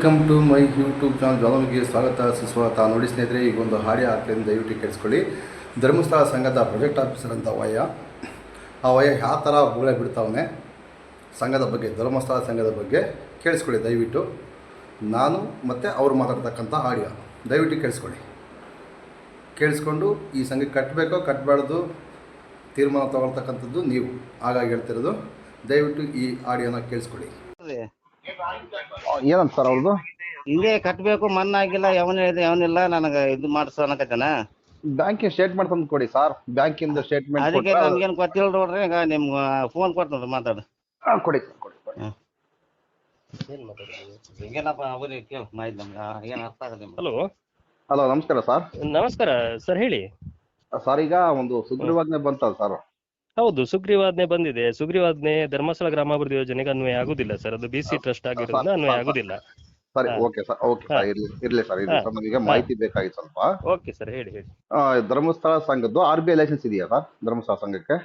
Welcome to my YouTube channel ಜ್ವಾಲಾಮುಖಿಗೆ ಸ್ವಾಗತ ಸುಸ್ವಾಗತ. ನೋಡಿ ಸ್ನೇಹಿತರೆ, ಈಗ ಒಂದು ಆಡಿಯೋ ಹಾಕ್ತೀನಿ, ದಯವಿಟ್ಟು ಕೇಳಿಸ್ಕೊಳ್ಳಿ. ಧರ್ಮಸ್ಥಳ ಸಂಘದ ಪ್ರಾಜೆಕ್ಟ್ ಆಫೀಸರ್ ಅಂತ ಆ ವಯ ಯಾವ ಥರ ಬುಳೆ ಬಿಡ್ತಾವನೆ ಸಂಘದ ಬಗ್ಗೆ, ಧರ್ಮಸ್ಥಳ ಸಂಘದ ಬಗ್ಗೆ ಕೇಳಿಸ್ಕೊಳ್ಳಿ ದಯವಿಟ್ಟು. ನಾನು ಮತ್ತು ಅವರು ಮಾತಾಡ್ತಕ್ಕಂಥ ಆಡಿಯೋ ದಯವಿಟ್ಟು ಕೇಳಿಸ್ಕೊಂಡು ಈ ಸಂಘಕ್ಕೆ ಕಟ್ಟಬೇಕೋ ಕಟ್ಟಬಾರ್ದು ತೀರ್ಮಾನ ತಗೊಳ್ತಕ್ಕಂಥದ್ದು ನೀವು. ಹಾಗಾಗಿ ಹೇಳ್ತಿರೋದು, ದಯವಿಟ್ಟು ಈ ಆಡಿಯೋನ ಕೇಳಿಸ್ಕೊಳ್ಳಿ. ಏನಂತ ಸರ್ ಅವ್ರದ್ದು? ಹಿಂಗೆ ಕಟ್ಬೇಕು, ಮನ್ನಾಗಿಲ್ಲ, ಯಾವನ ಯಾವನಿಲ್ಲ, ನನಗೆ ಇದು ಮಾಡಿಸೋ ಅನ್ನಕತ್ತೇನ. ಬ್ಯಾಂಕಿನ ಸ್ಟೇಟ್ಮೆಂಟ್ ತಂದು ಕೊಡಿ ಸರ್. ಬ್ಯಾಂಕಿಂದ ಸ್ಟೇಟ್ಮೆಂಟ್ ಅದಕ್ಕೆ ನಮ್ಗೇನು ಗೊತ್ತಿಲ್ಲ ನೋಡ್ರಿ. ಈಗ ನಿಮ್ಗೆ ಫೋನ್ ಕೊಡ್ತದ ಮಾತಾಡು. ಕೊಡಿ. ಏನ್ ಮಾತಾಡೋದು ಹಿಂಗೇನಪ್ಪ, ಅವ್ರಿಗೆ ಕೇಳು ಮಾಹಿತಿ ನಮ್ಗೆ ಏನು ಅರ್ಥ ಆಗಲ್ಲ. ಹಲೋ ಹಲೋ, ನಮಸ್ಕಾರ ಸರ್. ನಮಸ್ಕಾರ ಸರ್, ಹೇಳಿ ಸರ್, ಈಗ ಒಂದು ಸುಗ್ರೀವಾಜ್ಞೆ ಬಂತಲ್ಲ ಸರ್? ಹೌದು, ಸುಗ್ರೀವಾಜ್ಞೆ ಬಂದಿದೆ. ಸುಗ್ರೀವಾಜ್ಞೆ ಧರ್ಮಸ್ಥಳ ಗ್ರಾಮಾಭಿವೃದ್ಧಿ ಯೋಜನೆಗೆ ಅನ್ವಯ ಆಗುದಿಲ್ಲ ಸರ್. ಅದು ಬಿಸಿ ಟ್ರಸ್ಟ್ ಆಗಿರೋದ್ರಿಂದ ಅನ್ವಯ ಆಗುದಿಲ್ಲ. ಸರಿ, ಓಕೆ ಸರ್. ಇರ್ಲಿ ಸರ್. ನಮಗೆ ಮಾಹಿತಿ ಬೇಕಾಗಿತ್ತು ಸ್ವಲ್ಪ. ಓಕೆ ಸರ್, ಹೇಳಿ. ಧರ್ಮಸ್ಥಳ ಸಂಘದ್ದು RBI ಲೈಸೆನ್ಸ್ ಇದೆಯಾ ಸರ್ ಧರ್ಮಸ್ಥಳ ಸಂಘಕ್ಕೆ?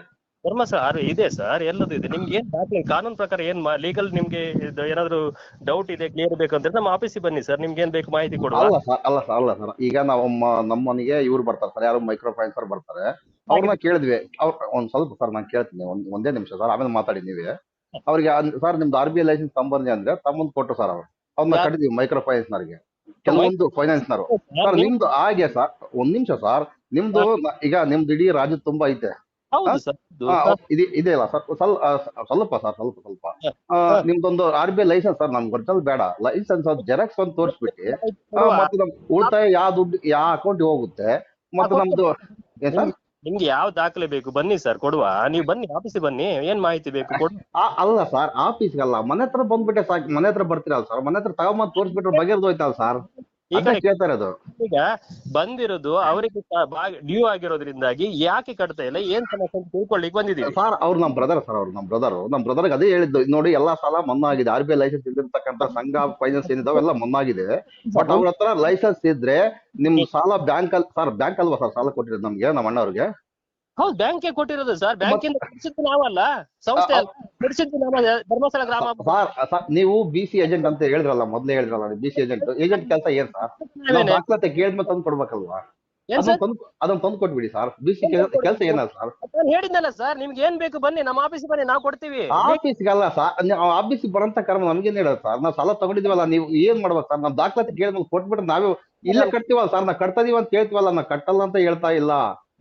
ಧರ್ಮಸ್ಥಳ ಇದೆ ಸರ್, ಎಲ್ಲದೂ ಇದೆ. ನಿಮ್ಗೆ ಏನ್ ದಾಖಲೆ, ಕಾನೂನು ಪ್ರಕಾರ ಏನ್ ಲೀಗಲ್ ನಿಮ್ಗೆ ಏನಾದ್ರು ಡೌಟ್ ಇದೆ, ಕ್ಲಿಯರ್ ಬೇಕಂದ್ರೆ ನಮ್ಮ ಆಫೀಸಿಗೆ ಬನ್ನಿ ಸರ್. ನಿಮ್ಗೆ ಏನ್ ಬೇಕು ಮಾಹಿತಿ ಕೊಡುವ. ಅಲ್ಲ ಸರ್, ಈಗ ನಾವು ನಮ್ಮ ಮನೆಗೆ ಇವ್ರು ಬರ್ತಾರೆ ಸರ್, ಯಾರು ಮೈಕ್ರೋ ಫೈನಾನ್ಸರ್ ಬರ್ತಾರೆ. ಅವ್ರನ್ನ ಕೇಳಿದ್ವಿ. ಒಂದ್ ಸ್ವಲ್ಪ ಸರ್ ನಾನು ಕೇಳ್ತೀನಿ, ಒಂದೇ ನಿಮಿಷ ಸರ್, ಆಮೇಲೆ ಮಾತಾಡಿ ನೀವೇ. ಅವ್ರಿಗೆ ಸರ್ ನಿಮ್ದು RBI ಲೈಸೆನ್ಸ್ ತಂಬಂದಿ ಅಂದ್ರೆ ತಮ್ಮಂದ್ ಕೊಟ್ಟು ಸರ್ ಅವ್ರನ್ನ ಕಟ್ಟಿದ್ವಿ ಮೈಕ್ರೋ ಫೈನಾನ್ಸ್ನವ್ರಿಗೆ, ಕೆಲವೊಂದು ಫೈನಾನ್ಸ್ನವರು. ಸರ್ ನಿಮ್ದು ಹಾಗೆ ಸರ್, ಒಂದ್ ನಿಮಿಷ ಸರ್. ನಿಮ್ದು ಈಗ ನಿಮ್ದು ಇಡೀ ರಾಜ್ಯ ತುಂಬಾ ಐತೆ. ಇದೆಯಲ್ಲ ಸರ್, ಸ್ವಲ್ಪ ನಿಮ್ದೊಂದು RBI ಲೈಸೆನ್ಸ್ ಸರ್, ನಮ್ಗೆ ಒರಿಜಿನಲ್ ಬೇಡ. ಲೈಸೆನ್ಸ್ ಜೆರಾಕ್ಸ್ ಒಂದು ತೋರಿಸ್ಬಿಟ್ಟು ಮತ್ತೆ ನಮ್ ಉಳಿತಾಯ ಯಾವ ದುಡ್ಡು ಯಾವ ಅಕೌಂಟ್ ಹೋಗುತ್ತೆ ಮತ್ತೆ ನಮ್ದು ನಿಮ್ಗೆ ಯಾವ ದಾಖಲೆ ಬೇಕು ಬನ್ನಿ ಸರ್, ಕೊಡುವ. ನೀವು ಬನ್ನಿ, ಆಫೀಸಿಗೆ ಬನ್ನಿ, ಏನ್ ಮಾಹಿತಿ ಬೇಕು ಕೊಡು. ಅಲ್ಲ ಸರ್, ಆಫೀಸ್ಗಲ್ಲ, ಮನೆ ಹತ್ರ ಬಂದ್ಬಿಟ್ಟೆ ಸಾಕು. ಮನೆ ಹತ್ರ ಬರ್ತೀರಲ್ಲ ಸರ್, ಮನೆ ಹತ್ರ ತಗೊಂಬಂದ್ ತೋರಿಸ್ಬಿಟ್ರೆ ಬಗೆರ್ದು ಹೋಯ್ತಲ್ಲ ಸರ್. ಕೇಳ್ತಾ ಇರೋದು ಈಗ ಬಂದಿರೋದು ಅವರಿಗೆ ಡ್ಯೂ ಆಗಿರೋದ್ರಿಂದಾಗಿ ಯಾಕೆ ಕಟ್ತಾ ಇಲ್ಲ, ಏನ್ ಸಮಸ್ಯೆ ಅಂತ ತಿಳ್ಕೊಳ್ಳಿಕ್ ಬಂದಿದ್ದೀವಿ ಸರ್. ಅವ್ರು ನಮ್ ಬ್ರದರ್ ಸರ್, ಅವ್ರು ನಮ್ ಬ್ರದರ್ಗೆ ಅದೇ ಹೇಳಿದ್ದು. ನೋಡಿ, ಎಲ್ಲಾ ಸಾಲ ಮನ್ನಾ ಆಗಿದೆ. RBI ಲೈಸೆನ್ಸ್ ಇದ್ದಿರ್ತಕ್ಕಂಥ ಸಂಘ ಫೈನಾನ್ಸ್ ಏನಿದಾವೆಲ್ಲ ಮನ್ನಾ ಆಗಿದೆ. ಬಟ್ ಅವ್ರ ಹತ್ರ ಲೈಸೆನ್ಸ್ ಇದ್ರೆ ನಿಮ್ ಸಾಲ ಬ್ಯಾಂಕ್ ಅಲ್ವಾ ಸರ್ ಸಾಲ ಕೊಟ್ಟಿರೋದು ನಮ್ಗೆ, ನಮ್ಮ ಅಣ್ಣವ್ರಿಗೆ? ಹೌದು, ಬ್ಯಾಂಕ್ ಕೊಟ್ಟಿರೋದು ಸರ್. ಬ್ಯಾಂಕಿಂದ ಕೊಡಿಸಿದ್ದು ನಾವಲ್ಲ, ಸಂಸ್ಥೆ ಕೊಡಿಸಿದ್ದು ನಮ್ಮ ಧರ್ಮಸ್ಥಳ ಗ್ರಾಮ. ಸರ್, ನೀವು BC ಏಜೆಂಟ್ ಅಂತ ಹೇಳಿದ್ರಲ್ಲ, ಮೊದ್ಲೇ ಹೇಳಿದ್ರಲ್ಲ, BC ಏಜೆಂಟ್ ಕೆಲಸ ಏನ್ ಸರ್? ದಾಖಲಾತಿ ಕೇಳಿದ್ಮೇಲೆ ತಂದು ಕೊಡ್ಬೇಕಲ್ವಾ? ಅದನ್ನ ತಂದು ಕೊಟ್ಬಿಡಿ ಸರ್. BC ಕೆಲಸ ಏನಲ್ಲ ಸರ್? ನಾನು ಹೇಳಿದ್ನಲ್ಲ ಸರ್, ನಿಮ್ಗೆ ಏನ್ ಬೇಕು ಬನ್ನಿ, ನಮ್ಮ ಆಫೀಸ್ ಬನ್ನಿ, ನಾವು ಕೊಡ್ತೀವಿ. ಆಫೀಸ್ಗಲ್ಲ ಸರ್, ಆಫೀಸಿಗೆ ಬರಂತ ಕರ್ಮ ನಮ್ಗೇನ್ ಹೇಳೋದು ಸರ್? ನಾವು ಸಾಲ ತಗೊಂಡಿದೀವಲ್ಲ, ನೀವು ಏನ್ ಮಾಡ್ಬೇಕು ಸರ್? ನಮ್ ದಾಖಲಾತಿ ಕೇಳಿದ್ಮೇಲೆ ಕೊಟ್ಬಿಟ್ರೆ ನಾವೇ ಇಲ್ಲೇ ಕಟ್ತೀವಲ್ಲ ಸರ್. ನಾವು ಕಟ್ತಾ ಇದೀವಿ ಅಂತ ಹೇಳ್ತೀವಲ್ಲ, ನಾವು ಕಟ್ಟಲ್ಲ ಅಂತ ಹೇಳ್ತಾ ಇಲ್ಲ.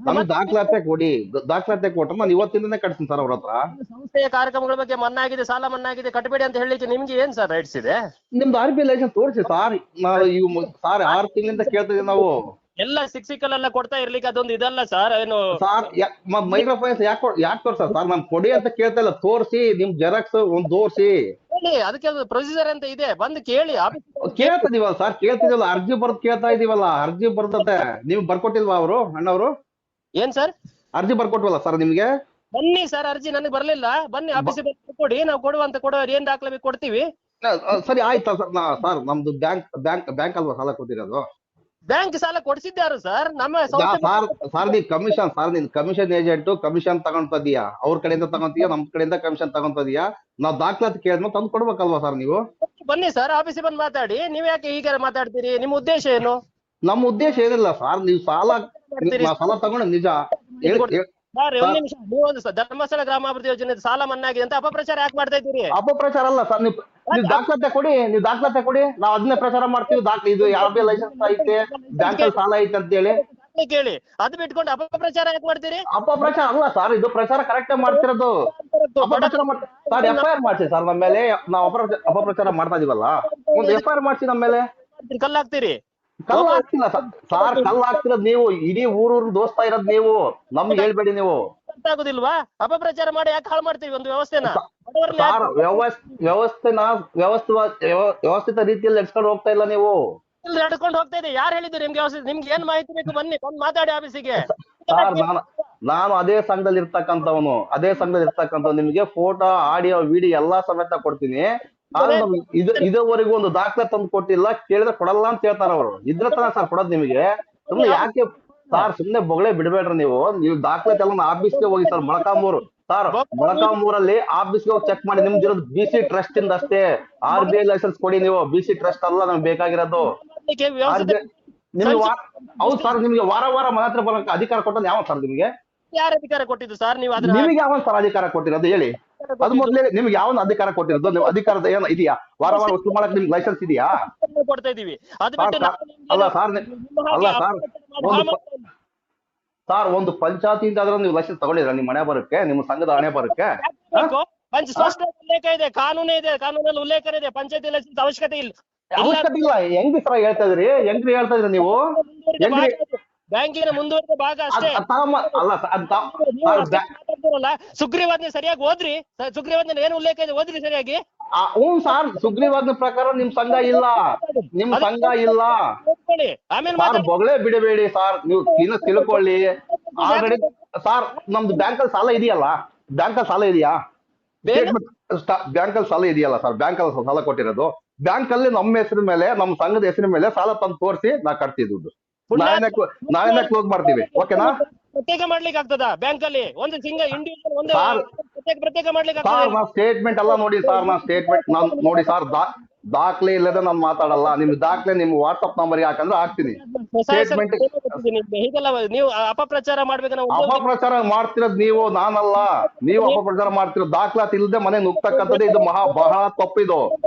ನಮ್ಗೆ ದಾಖಲಾತಿ ಕೊಡಿ. ದಾಖಲಾತಿ ಕೊಟ್ರೆ ನಾನು ಇವತ್ತಿಂದನೇ ಕಟ್ತೀನಿ ಸರ್ ಅವ್ರ ಹತ್ರ. ಸಂಸ್ಥೆಯ ಕಾರ್ಯಕ್ರಮಗಳ ಬಗ್ಗೆ ಮನ್ನಾ ಆಗಿದೆ, ಸಾಲ ಮನ್ನಾ ಆಗಿದೆ, ಕಟ್ಟಬೇಡಿ ಅಂತ ಹೇಳಿಕ್ಕೆ ನಿಮ್ಗೆ ಏನ್ ಸರ್ ರೈಟ್ಸ್ ಇದೆ? ನಿಮ್ದು RBI ಲೈಸೆನ್ಸ್ ತೋರಿಸಿ ಸರ್. ನಾವು ಸರ್ 6 ತಿಂಗಳಿಂದ ಕೇಳ್ತಿದೀವಿ ನಾವು. ಎಲ್ಲ ಸಿಕ್ಕಲ್ಲ ಕೊಡ್ತಾ ಇರ್ಲಿಕ್ಕೆ ಅದೊಂದು ಇದಲ್ಲ ಸರ್. ಏನು ಸರ್, ಮೈಕ್ರೋ ಫೈನಾನ್ಸ್ ಯಾಕೆ ತೋರ್ಸ ಸರ್? ನಮ್ ಕೊಡಿ ಅಂತ ಕೇಳ್ತಾ ಇಲ್ಲ, ತೋರಿಸಿ. ನಿಮ್ ಜೆರಾಕ್ಸ್ ಒಂದ್ ತೋರಿಸಿ. ಅದಕ್ಕೆ ಪ್ರೊಸೀಜರ್ ಅಂತ ಇದೆ, ಬಂದು ಕೇಳಿ. ಕೇಳ್ತಿದೀವಲ್ಲ ಸರ್, ಕೇಳ್ತಿದೀವಲ್ಲ, ಅರ್ಜಿ ಬರ್ದ್ ಕೇಳ್ತಾ ಇದೀವಲ್ಲ. ಅರ್ಜಿ ಬರ್ದತೆ ನೀವು ಬರ್ಕೊಟ್ಟಿಲ್ವಾ ಅವರು, ಅಣ್ಣವರು? ಏನ್ ಸರ್ ಅರ್ಜಿ ಬರ್ಕೊಟ್ವಲ್ಲ ಸರ್ ನಿಮ್ಗೆ? ಬನ್ನಿ ಸರ್, ಅರ್ಜಿ ನನಗೆ ಬರ್ಲಿಲ್ಲ. ಬನ್ನಿ ಆಫೀಸಿಗೆ ಕೊಡಿ, ನಾವು ಕೊಡುವಂತ ಏನ್ ದಾಖಲೆ ಬೇಕು ಕೊಡ್ತೀವಿ. ಸರಿ, ಆಯ್ತಾ ಸರ್? ಸರ್, ನಮ್ದು ಬ್ಯಾಂಕ್ ಅಲ್ವಾ ಸಾಲ ಕೊಟ್ಟಿರೋದು? ಬ್ಯಾಂಕ್ ಸಾಲ ಕೊಡಿಸಿದ್ದಾರು ಸರ್. ನಮ್ಮ ಸರ್, ನೀನ್ ಕಮಿಷನ್ ಏಜೆಂಟ್, ಕಮಿಷನ್ ತಗೊಂತದೀಯಾ? ಅವ್ರ ಕಡೆಯಿಂದ ತಗೊಂತೀಯಾ, ನಮ್ ಕಡೆಯಿಂದ ಕಮಿಷನ್ ತಗೊಂತದೀಯಾ? ನಾವ್ ದಾಖಲಾತಿ ಕೇಳಿದ್ಮೇಲೆ ತಂದು ಕೊಡ್ಬೇಕಲ್ವಾ ಸರ್ ನೀವು? ಬನ್ನಿ ಸರ್, ಆಫೀಸಿಗೆ ಬಂದು ಮಾತಾಡಿ. ನೀವ್ ಯಾಕೆ ಹೀಗೆ ಮಾತಾಡ್ತೀರಿ? ನಿಮ್ಮ ಉದ್ದೇಶ ಏನು? ನಮ್ಮ ಉದ್ದೇಶ ಏನಿಲ್ಲ ಸರ್. ನೀವು ಸಾಲ ತಗೊಂಡು ನಿಜ ಸರ್, ಒಂದ್ ನಿಮಿಷ. ನೀವೊಂದು ಧರ್ಮಸ್ಥಳ ಗ್ರಾಮಾಭಿವೃದ್ಧಿ ಯೋಜನೆ ಸಾಲ ಮನ್ನಾ ಆಗಿದೆ ಅಂತ ಅಪಪ್ರಚಾರ ಯಾಕೆ ಮಾಡ್ತಾ ಇದ್ದೀರಿ? ಅಪಪ್ರಚಾರ ಅಲ್ಲ ಸರ್. ನೀವು ದಾಖಲಾತಿ ಕೊಡಿ, ನಾವು ಅದನ್ನೇ ಪ್ರಚಾರ ಮಾಡ್ತೀವಿ. ಇದು RBI ಲೈಸೆನ್ಸ್ ಐತೆ, ಬ್ಯಾಂಕ್ ಅಲ್ಲಿ ಸಾಲ ಐತೆ ಅಂತ ಹೇಳಿ ಕೇಳಿ. ಅದು ಬಿಟ್ಕೊಂಡು ಅಪಪ್ರಚಾರ ಯಾಕೆ ಮಾಡ್ತೀರಿ? ಅಪಪ್ರಚಾರ ಅಲ್ಲ ಸರ್, ಇದು ಪ್ರಚಾರ ಕರೆಕ್ಟ್ ಮಾಡ್ತಿರೋದು. ಸರ್, FIR ಮಾಡ್ಸಿ ಸರ್ ನಮ್ಮ ಮೇಲೆ. ನಾವು ಅಪಪ್ರಚಾರ ಮಾಡ್ತಾ ಇದೀವಲ್ಲ, ಒಂದು FIR ಮಾಡ್ಸಿ ನಮ್ಮ ಮೇಲೆ. ಕಲ್ಲಾಗ್ತೀರಿ? ಕಲ್ಲು ಹಾಕ್ತಿಲ್ಲ ಸರ್. ಕಲ್ಲು ಹಾಕ್ತಿರೋದು ನೀವು. ಇಡೀ ಊರು ದೋಸ್ತಾ ಇರೋದು ನೀವು. ನಮ್ಗೆ ಹೇಳ್ಬೇಡಿ ನೀವು. ಗೊತ್ತಾಗುದಿಲ್ವಾ? ಅಪಪ್ರಚಾರ ಮಾಡಿ ಯಾಕೆ ಹಾಳು ಮಾಡ್ತೀವಿ ಒಂದು ವ್ಯವಸ್ಥೆನ? ವ್ಯವಸ್ಥಿತ ರೀತಿಯಲ್ಲಿ ನಡ್ಸ್ಕೊಂಡು ಹೋಗ್ತಾ ಇಲ್ಲ ನೀವು. ನಡ್ಕೊಂಡು ಹೋಗ್ತಾ ಇದೆ. ಯಾರು ಹೇಳಿದ್ರು ನಿಮ್ಗೆ ವ್ಯವಸ್ಥೆ? ನಿಮ್ಗೆ ಏನ್ ಮಾಹಿತಿ ಬೇಕು ಬನ್ನಿ, ಬಂದು ಮಾತಾಡಿ ಆಫೀಸಿಗೆ. ಸರ್, ನಾನು ಅದೇ ಸಂಘದಲ್ಲಿ ಇರ್ತಕ್ಕಂಥವನು. ನಿಮ್ಗೆ ಫೋಟೋ, ಆಡಿಯೋ, ವಿಡಿಯೋ ಎಲ್ಲಾ ಸಮೇತ ಕೊಡ್ತೀನಿ. ಇದುವರೆಗೂ ಒಂದು ದಾಖಲೆ ತಂದು ಕೊಟ್ಟಿಲ್ಲ. ಕೇಳಿದ್ರೆ ಕೊಡಲ್ಲ ಅಂತ ಹೇಳ್ತಾರ ಅವರು. ಇದ್ರ ತರ ಸರ್ ಕೊಡೋದು ನಿಮಗೆ. ಸುಮ್ನೆ ಯಾಕೆ ಸರ್, ಸುಮ್ನೆ ಬೊಗಳೆ ಬಿಡ್ಬೇಡ್ರಿ ನೀವು. ದಾಖಲಾತಿ ಎಲ್ಲ ಆಫೀಸ್ಗೆ ಹೋಗಿ ಸರ್, ಮೊಳಕಾಮೂರು ಸರ್ ಮೊಳಕಾಲ್ಮೂರಲ್ಲಿ ಆಫೀಸ್ಗೆ ಹೋಗಿ ಚೆಕ್ ಮಾಡಿ, ನಿಮ್ದು ಇರೋದು BC ಟ್ರಸ್ಟ್ ಇಂದ ಅಷ್ಟೇ. RBI ಲೈಸೆನ್ಸ್ ಕೊಡಿ ನೀವು. BC ಟ್ರಸ್ಟ್ ಅಲ್ಲ ನಮ್ಗೆ ಬೇಕಾಗಿರೋದು. ನಿಮ್ಗೆ ಹೌದು ಸರ್, ನಿಮ್ಗೆ ವಾರ ವಾರ ಮನೆ ಹತ್ರ ಬರೋಕೆ ಅಧಿಕಾರ ಕೊಟ್ಟದ್ದು ಯಾವ ಸರ್ ನಿಮ್ಗೆ? ಯಾರ ಅಧಿಕಾರ ಕೊಟ್ಟಿದ್ದು ಸರ್? ನೀವು ನಿಮ್ಗೆ ಯಾವ ಸರ್ ಅಧಿಕಾರ ಕೊಟ್ಟಿರೋದು ಹೇಳಿ? ಅದು ಮೊದ್ಲೇ ನಿಮ್ಗೆ ಯಾವ ಅಧಿಕಾರ ಕೊಟ್ಟಿರೋದು? ನೀವು ಅಧಿಕಾರದ ಏನು ಇದೆಯಾ? ವಾರ ವಾರ ವಸೂಲು ಮಾಡಕ್ ನಿಮ್ಗೆ ಲೈಸೆನ್ಸ್ ಇದೆಯಾ? ಕೊಡ್ತಾ ಇದೀವಿ. ಅದು ಬಿಟ್ಟು ಅಲ್ಲ ಸರ್, ಸರ್ ಒಂದು ಪಂಚಾಯತಿಯಿಂದ ಆದ್ರೂ ನೀವು ಲೈಸೆನ್ಸ್ ತಗೊಂಡಿದ್ರ ನಿಮ್ಮ ಮನೆ ಬರಕ್ಕೆ, ನಿಮ್ಮ ಸಂಘದ ಹಣೆ ಬರಕ್ಕೆ? ಸ್ಪಷ್ಟ ಉಲ್ಲೇಖ ಇದೆ, ಕಾನೂನೇ ಇದೆ, ಕಾನೂನಲ್ಲಿ ಉಲ್ಲೇಖ ಇದೆ. ಪಂಚಾಯತಿ ಲೈಸೆನ್ಸ್ ಅವಶ್ಯಕತೆ ಇಲ್ಲ. ಅವಶ್ಯಕತೆ ಇಲ್ಲ. ಹೆಂಗ್ರಿ ಸರ್ ಹೇಳ್ತಾ ಇದ್ರಿ? ಹೆಂಗ್ರಿ ಹೇಳ್ತಾ ಇದ್ರಿ ನೀವು? ಹೆಂಗ್ರಿ ಬ್ಯಾಂಕಿನ ಮುಂದುವರೆದ ಭಾಗ ಅಷ್ಟೇ. ಅಲ್ಲ ಸುಗ್ರೀವಾಜ್ಞೆ ಸರಿಯಾಗಿ ಓದ್ರಿ. ಸುಗ್ರೀವಾಜ್ಞೆ ಏನು ಉಲ್ಲೇಖ ಇದೆ ಓದ್ರಿ ಸರಿಯಾಗಿ. ಹ್ಞೂ ಸರ್, ಸುಗ್ರೀವಾಜ್ಞೆ ಪ್ರಕಾರ ನಿಮ್ ಸಂಘ ಇಲ್ಲ, ನಿಮ್ ಸಂಘ ಇಲ್ಲ. ಆಮೇಲೆ ಬೊಗಳೆ ಬಿಡಬೇಡಿ ಸರ್, ನೀವು ಇನ್ನು ತಿಳ್ಕೊಳ್ಳಿ. ಆಲ್ರೆಡಿ ಸರ್ ನಮ್ದು ಬ್ಯಾಂಕಲ್ಲಿ ಸಾಲ ಇದೆಯಲ್ಲ, ಬ್ಯಾಂಕಲ್ಲಿ ಸಾಲ ಇದೆಯಾ? ಬ್ಯಾಂಕಲ್ಲಿ ಸಾಲ ಇದೆಯಲ್ಲ ಸರ್, ಬ್ಯಾಂಕಲ್ಲಿ ಸಾಲ ಕೊಟ್ಟಿರೋದು. ಬ್ಯಾಂಕಲ್ಲಿ ನಮ್ಮ ಹೆಸರು ಮೇಲೆ, ನಮ್ಮ ಸಂಘದ ಹೆಸರಿನ ಮೇಲೆ ಸಾಲ ತಂದು ತೋರಿಸಿ ನಾ ಕಟ್ತೀವಿ ದುಡ್ಡು. ನಾಳೆನೇ ಕ್ಲೋಸ್ ಮಾಡ್ತೀವಿ. ಓಕೆನಾ? ಪ್ರತ್ಯೇಕ ಮಾಡ್ಲಿಕ್ಕೆ ಆಗ್ತದ ಬ್ಯಾಂಕಲ್ಲಿ? ಒಂದು ಇಂಡಿವಿಜುವಲ್ ಒಂದು ಪ್ರತ್ಯೇಕ ಮಾಡ್ಲಿಕ್ಕೆ ಸರ್ ನಾ ಸ್ಟೇಟ್ಮೆಂಟ್ ಎಲ್ಲ ನೋಡಿ ಸರ್, ನಾ ಸ್ಟೇಟ್ಮೆಂಟ್ ನೋಡಿ ಸರ್, ದಾಖಲೆ ಇಲ್ಲದೆ ನಾನು ಮಾತಾಡಲ್ಲ. ನಿಮ್ ದಾಖಲೆ ನಿಮ್ ವಾಟ್ಸ್ಆಪ್ ನಂಬರ್ಗೆ ಹಾಕಂದ್ರೆ ಹಾಕ್ತೀನಿ. ಸ್ಟೇಟ್ಮೆಂಟ್ ಹೀಗೆಲ್ಲ ನೀವು ಅಪಪ್ರಚಾರ ಮಾಡ್ಬೇಕು. ಅಪಪ್ರಚಾರ ಮಾಡ್ತಿರೋದ್ ನೀವು, ನಾನಲ್ಲ. ನೀವು ಅಪಪ್ರಚಾರ ಮಾಡ್ತಿರೋದು ದಾಖಲಾತಿ ಇಲ್ಲದೆ ಮನೆ ನುಗ್ತಕ್ಕಂಥದ್ದು ಇದು ಬಹಳ ತಪ್ಪಿದು.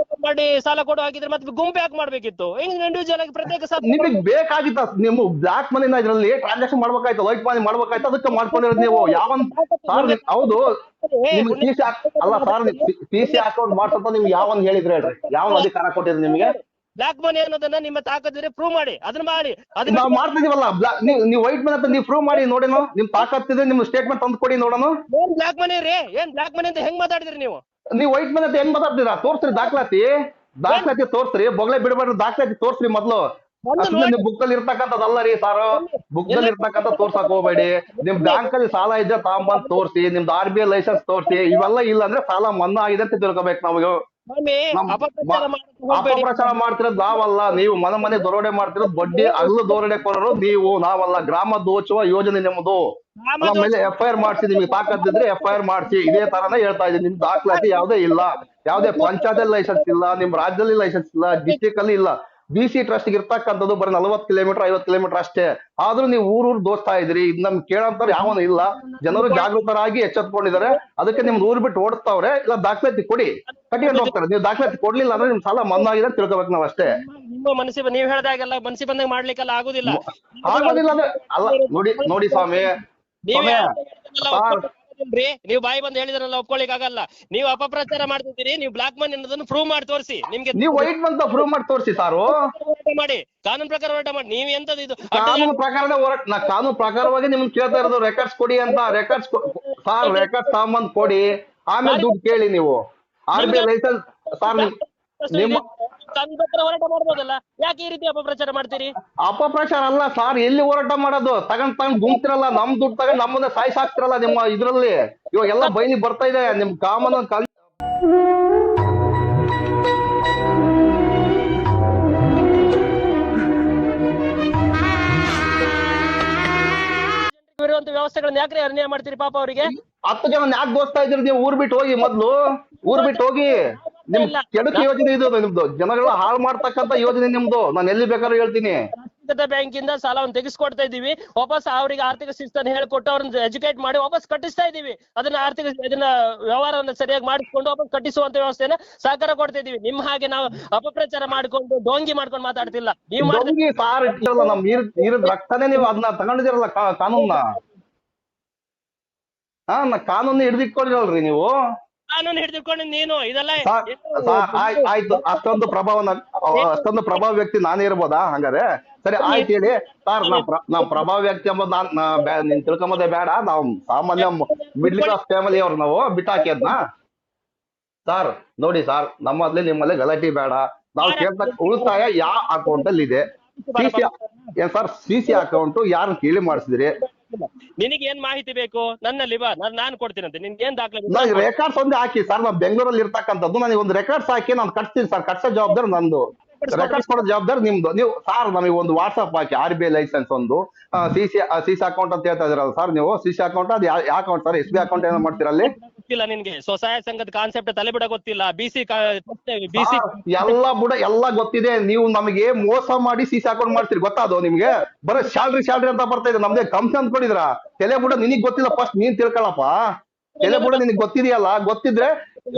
ಮಾಡಿ ಸಾಲ ಕೊಡು ಹಾಕಿದ್ರೆ ಮತ್ತೆ ಗುಂಪು ಯಾಕೆ ಮಾಡ್ಬೇಕಿತ್ತು? ಇಂಡಿವಿಜುವಲ್ ಆಗಿ ಪ್ರತ್ಯೇಕ ನಿಮಗೆ ಬೇಕಾಗಿತ್ತ? ನೀವು ಬ್ಲಾಕ್ ಮನಿನ ಇದ್ರಲ್ಲಿ ಟ್ರಾನ್ಸಾಕ್ಷನ್ ಮಾಡ್ಬೇಕಾಯ್ತು, ವೈಟ್ ಮನಿ ಮಾಡ್ಬೇಕಾಯ್ತು, ಅದಕ್ಕೆ ಮಾಡ್ಕೊಂಡಿರೋದು ನೀವು. ಯಾವನ್ ಸರ್ ಹೌದು ನಿಮ್ಗೆ ಅಲ್ಲ ಸರ್, PC ಅಕೌಂಟ್ ಮಾಡ್ಸಂತ ನಿಮ್ಗೆ ಯಾವನ್ ಹೇಳಿದ್ರೆ ಹೇಳ್ರಿ? ಯಾವ ಅಧಿಕಾರ ಕೊಟ್ಟಿದ್ರು ನಿಮ್ಗೆ? ಬ್ಲಾಕ್ ಮನಿ ಅನ್ನೋದನ್ನ ನಿಮ್ಮ ತಾಕತ್ತಿದ್ರೆ ಪ್ರೂವ್ ಮಾಡಿ, ಅದನ್ನ ಮಾಡಿ. ನಾವು ಮಾಡ್ತಿದೀವಲ್ಲ, ನೀವು ವೈಟ್ ಮನಿ ಅಂತ ನೀವು ಪ್ರೂವ್ ಮಾಡಿ ನೋಡೋಣ. ನಿಮ್ ತಾಕತ್ತಿದ್ರೆ ನಿಮ್ ಸ್ಟೇಟ್ಮೆಂಟ್ ತಂದು ಕೊಡಿ ನೋಡೋಣ. ಏನ್ ಬ್ಲಾಕ್ ಮನಿ ರೀ? ಏನ್ ಬ್ಲಾಕ್ ಮನಿ ಅಂತ ಹೆಂಗ್ ಮಾತಾಡಿದ್ರಿ ನೀವು? ನೀವು ವೈಟ್ ಮನಿ ಅಂತ ಹೆಂಗ್ ಮಾತಾಡ್ತೀರಾ? ತೋರ್ಸ್ರಿ ದಾಖಲಾತಿ, ದಾಖಲಾತಿ ತೋರ್ಸ್ರಿ. ಬೊಗಳೆ ಬಿಡಬೇಡ್ರಿ, ದಾಖಲಾತಿ ತೋರ್ಸ್ರಿ ಮೊದ್ಲು. ನಿಮ್ ಬುಕ್ ಅಲ್ಲಿ ಇರ್ತಕ್ಕಂಥದ್ದಲ್ಲ ರೀ ಸಾರ್, ಬುಕ್ ಅಲ್ಲಿ ಇರ್ತಕ್ಕಂಥ ತೋರ್ಸಕ್ ಹೋಗ್ಬೇಡಿ. ನಿಮ್ ಬ್ಯಾಂಕ್ ಅಲ್ಲಿ ಸಾಲ ಇದ್ರೆ ತಾಂಬಂದ್ ತೋರ್ಸಿ, ನಿಮ್ದು RBI ಲೈಸೆನ್ಸ್ ತೋರ್ಸಿ. ಇವೆಲ್ಲ ಇಲ್ಲ ಅಂದ್ರೆ ಸಾಲ ಮನ್ನಾ ಆಗಿದೆ ಅಂತ ತಿಳ್ಕೊಬೇಕು ನಾವು. ಅಪಪ್ರಚಾರ ಮಾಡ್ತಿರೋದು ನಾವಲ್ಲ, ನೀವು ಮನೆ ದೊರಡೆ ಮಾಡ್ತಿರೋದು. ಬಡ್ಡಿ ಅಗ್ಲು ದೊರಡೆ ಕೊಡೋರು ನೀವು, ನಾವಲ್ಲ. ಗ್ರಾಮ ದೋಚುವ ಯೋಜನೆ ನಿಮ್ಮದು. ಆಮೇಲೆ FIR ಮಾಡಿಸಿ, ನಿಮ್ಗೆ ತಾಕತ್ತಿದ್ರೆ FIR ಮಾಡಿಸಿ. ಇದೇ ತರನೇ ಹೇಳ್ತಾ ಇದ್ದೀನಿ. ನಿಮ್ ದಾಖಲಾತಿ ಯಾವ್ದೇ ಇಲ್ಲ, ಯಾವ್ದೇ ಪಂಚಾಯತ್ ಲೈಸೆನ್ಸ್ ಇಲ್ಲ, ನಿಮ್ ರಾಜ್ಯದಲ್ಲಿ ಲೈಸೆನ್ಸ್ ಇಲ್ಲ, ಡಿಸ್ಟಿಕ್ ಅಲ್ಲಿ ಇಲ್ಲ. BC ಟ್ರಸ್ಟ್ ಇರ್ತಕ್ಕಂಥದ್ದು ಬರೀ 40 ಕಿಲೋಮೀಟರ್ 50 ಕಿಲೋಮೀಟರ್ ಅಷ್ಟೇ. ಆದ್ರೂ ನೀವು ಊರೂರು ದೋಸ್ತಾ ಇದ್ರಿ. ಇದ್ ನಮ್ ಕೇಳಂತಾರ ಯಾವನು ಇಲ್ಲ. ಜನರು ಜಾಗೃತರಾಗಿ ಎಚ್ಚೆತ್ಕೊಂಡಿದ್ದಾರೆ. ಅದಕ್ಕೆ ನಿಮ್ದು ಊರ್ ಬಿಟ್ಟು ಓಡಿಸ್ತಾವ್ರೆ. ಇಲ್ಲ ದಾಖಲಾತಿ ಕೊಡಿ, ಕಟ್ಕೊಂಡು ಹೋಗ್ತಾರೆ. ನೀವು ದಾಖಲಾತಿ ಕೊಡ್ಲಿಲ್ಲ ಅಂದ್ರೆ ನಿಮ್ ಸಾಲ ಮನ್ನಾ ಆಗಿದೆ ಅಂತ ತಿಳ್ಕೊಬೇಕು ನಾವ್ ಅಷ್ಟೇ. ನಿಮ್ಮ ಮನಸ್ಸಿಗೆ ನೀವ್ ಹೇಳ್ದಾಗೆಲ್ಲ ಮನಸ್ಸಿಗೆ ಬಂದಾಗ ಮಾಡ್ಲಿಕ್ಕೆಲ್ಲ ಆಗುದಿಲ್ಲ. ಆಗೋದಿಲ್ಲ ಅಂದ್ರೆ ಅಲ್ಲ. ನೋಡಿ ಸ್ವಾಮಿ, ನೀವು ಬಾಯಿ ಬಂದು ಹೇಳಿದ್ರಲ್ಲ, ಒಪ್ಕೊಳ್ಳಿಕ್ ಆಗಲ್ಲ. ನೀವು ಅಪಪ್ರಚಾರ ಮಾಡ್ತಿದ್ದೀರಿ. ನೀವು ಬ್ಲಾಕ್ ಮನಿ ಅನ್ನೋದನ್ನು ಪ್ರೂವ್ ಮಾಡಿ ತೋರಿಸಿ. ನಿಮ್ಗೆ ನೀವು ವೈಟ್ ಬಂತ ಪ್ರೂವ್ ಮಾಡಿ ತೋರಿಸಿ ಸಾರು. ಮಾಡಿ, ಕಾನೂನು ಪ್ರಕಾರ ಹೋರಾಟ ಮಾಡಿ. ನೀವ್ ಎಂತದ್ದು ಇದು? ಕಾನೂನು ಪ್ರಕಾರದ ಹೋರಾಟ. ನಾ ಕಾನೂನು ಪ್ರಕಾರವಾಗಿ ನಿಮ್ಗೆ ಕೇಳ್ತಾ ಇರೋದು. ರೆಕಾರ್ಡ್ಸ್ ಕೊಡಿ ಅಂತ. ರೆಕಾರ್ಡ್ಸ್ ಸಾರ್, ರೆಕಾರ್ಡ್ ಸಾಮಾನ್ ಕೊಡಿ, ಆಮೇಲೆ ದುಡ್ಡು ಕೇಳಿ. ನೀವು RBI ಲೈಸೆನ್ಸ್ ಸಾರ್ ನಿಮ್ಮ ಹೋರಾಟ ಮಾಡ್ಬೋದಲ್ಲ, ಯಾಕೆ ಈ ರೀತಿ ಅಪಪ್ರಚಾರ ಮಾಡ್ತೀರಿ? ಅಪಪ್ರಚಾರ ಅಲ್ಲ ಸಾರ್, ಎಲ್ಲಿ ಹೋರಾಟ ಮಾಡೋದು? ತಗೊಂಡ್ ಗುಂಪ್ತಿರಲ್ಲ, ನಮ್ ದುಡ್ಡು ತಗೊಂಡ್ ನಮ್ಮನ್ನ ಸಾಯಿಸಾಕ್ತಿರಲ್ಲ ನಿಮ್ಮ ಇದ್ರಲ್ಲಿ. ಇವಾಗೆಲ್ಲ ಬೈಲಿ ಬರ್ತಾ ಇದೆ ನಿಮ್ ಕಾಮನ್ ಇರುವಂತ ವ್ಯವಸ್ಥೆಗಳನ್ನ ಯಾಕ್ರಿ ಅನ್ಯಾಯ ಮಾಡ್ತೀರಿ ಪಾಪ ಅವರಿಗೆ? 10 ಜನ ಯಾಕೆ ದೋಸ್ತಾ ಇದ್ರಿ ನೀವು? ಊರ್ ಬಿಟ್ಟು ಹೋಗಿ, ಮೊದ್ಲು ಊರ್ ಬಿಟ್ಟು ಹೋಗಿ. ನಿಮ್ ಕೆಡಕ ಯೋಜನೆ ಇದು ನಿಮ್ದು, ಜನಗಳ ಹಾಳು ಮಾಡ್ತಕ್ಕಂತ ಯೋಜನೆ ನಿಮ್ದು. ನಾನು ಎಲ್ಲಿ ಬೇಕಾದ್ರೂ ಹೇಳ್ತೀನಿ. ಬ್ಯಾಂಕಿಂದ ಸಾಲವನ್ನು ತೆಗೆಸ್ಕೊಡ್ತಾ ಇದೀವಿ. ವಾಪಸ್ ಅವರಿಗೆ ಆರ್ಥಿಕ ಶಿಸ್ತನ್ನು ಹೇಳ್ಕೊಟ್ಟು ಅವ್ರನ್ನ ಎಜುಕೇಟ್ ಮಾಡಿ ವಾಪಸ್ ಕಟ್ಟಿಸ್ತಾ ಇದೀವಿ. ಇದನ್ನ ವ್ಯವಹಾರವನ್ನು ಸರಿಯಾಗಿ ಮಾಡಿಸ್ಕೊಂಡು ವಾಪಸ್ ಕಟ್ಟಿಸುವಂತ ವ್ಯವಸ್ಥೆನ ಸಹಕಾರ ಕೊಡ್ತಾ ಇದೀವಿ. ನಿಮ್ ಹಾಗೆ ನಾವು ಅಪಪ್ರಚಾರ ಮಾಡ್ಕೊಂಡು ಡೋಂಗಿ ಮಾಡ್ಕೊಂಡು ಮಾತಾಡ್ತಿಲ್ಲ. ನೀವು ಸಾರ್ ಇಟ್ಟಿರಲ್ಲ, ನಮ್ ನೀರಿದ ರಕ್ತನೇ ನೀವು ಅದನ್ನ ತಗೊಂಡಿದಿರಲ್ಲ ಕಾನೂನ್ನ. ಕಾನೂನು ಹಿಡಿದಿಟ್ಕೊಂಡಿರಲ್ರಿ ನೀವು. ಕಾನೂನು ಹಿಡಿದುಕೊಂಡು ನೀನು ಇದೆಲ್ಲ ಆಯ್ತು. ಅಷ್ಟೊಂದು ಪ್ರಭಾವ ವ್ಯಕ್ತಿ ನಾನೇ ಇರ್ಬೋದಾ? ಹಂಗಾರೆ ಸರಿ ಆಯ್ತು ಹೇಳಿ ಸರ್. ನಾವ್ ಪ್ರಭಾವ ವ್ಯಕ್ತಿ ಎಂಬುದು ನೀನ್ ತಿಳ್ಕೊಂಬೋದೇ ಬೇಡ. ನಾವ್ ಸಾಮಾನ್ಯ ಮಿಡ್ಲ್ ಕ್ಲಾಸ್ ಫ್ಯಾಮಿಲಿ ಅವ್ರು, ನಾವು ಬಿಟ್ಟಾಕಿ ಅದ್ನ. ಸರ್ ನೋಡಿ ಸರ್, ನಮ್ಮಲ್ಲಿ ನಿಮ್ಮಲ್ಲಿ ಗಲಾಟೆ ಬೇಡ. ನಾವು ಕೇಳ್ತಾ ಉಳಿತಾಯ ಯಾವ ಅಕೌಂಟ್ ಅಲ್ಲಿ ಇದೆ? ಏನ್ ಸರ್ CC ಅಕೌಂಟ್ ಯಾರು ಕೇಳಿ ಮಾಡಿಸಿದ್ರಿ? ನಿನಗೆ ಏನ್ ಮಾಹಿತಿ ಬೇಕು? ನನ್ನಲ್ಲಿ ಬಾ, ನಾನು ಕೊಡ್ತೀನಂತೆ. ನಿನ್ಗೆ ಏನ್ ದಾಖಲೆ? ರೆಕಾರ್ಡ್ಸ್ ಒಂದೇ ಹಾಕಿ ಸರ್. ನಾವ್ ಬೆಂಗಳೂರಲ್ಲಿ ಇರ್ತಕ್ಕಂಥದ್ದು. ನನಗೆ ಒಂದು ರೆಕಾರ್ಡ್ಸ್ ಹಾಕಿ ನಾನು ಕಟ್ತೀನಿ ಸರ್. ಕಟ್ಸೋ ಜವಾಬ್ದಾರಿ ನಂದು. ರೆಕಾರ್ಡ್ಸ್ ಕೊಡೋ ಜವಾಬ್ದಾರಿ ನಿಮ್ದು. ನೀವು ಸಾರ್ ನಮಗೆ ಒಂದು ವಾಟ್ಸ್ಆಪ್ ಹಾಕಿ RBI ಲೈಸೆನ್ಸ್ ಒಂದು ಸಿ ಸಿ ಅಕೌಂಟ್ ಅಂತ ಹೇಳ್ತಾ ಇದ್ರಲ್ಲ ಸರ್ ನೀವು, CC ಅಕೌಂಟ್ ಅದು ಯಾವ ಅಕೌಂಟ್ ಸರ್? SB ಅಕೌಂಟ್ ಏನೋ ಮಾಡ್ತೀರಾ ಅಲ್ಲಿ? ಗೊತ್ತಿಲ್ಲ ನಿನ್ಗೆ ಸ್ವಸಹಾಯ ಸಂಘದ ಕಾನ್ಸೆಪ್ಟ್ ತಲೆ ಬಿಡ ಗೊತ್ತಿಲ್ಲ. BC ಎಲ್ಲ ಗೊತ್ತಿದೆ. ನೀವು ನಮಗೆ ಮೋಸ ಮಾಡಿ CC ಅಕೌಂಟ್ ಮಾಡ್ತೀರಿ ಗೊತ್ತಾದೋ ನಿಮ್ಗೆ? ಬರೋ ಸ್ಯಾಲ್ರಿ ಅಂತ ಬರ್ತಾ ಇದೆ, ನಮ್ಗೆ ಕಮಿಷನ್ ಅನ್ಕೊಂಡಿದ್ರ? ತಲೆ ಬುಡ ನಿನಗ್ ಗೊತ್ತಿಲ್ಲ, ಫಸ್ಟ್ ನೀನ್ ತಿಳ್ಕೊಳಪ್ಪ. ತಲೆ ಬುಡ ನಿನಗ್ ಗೊತ್ತಿದೆಯಲ್ಲ, ಗೊತ್ತಿದ್ರೆ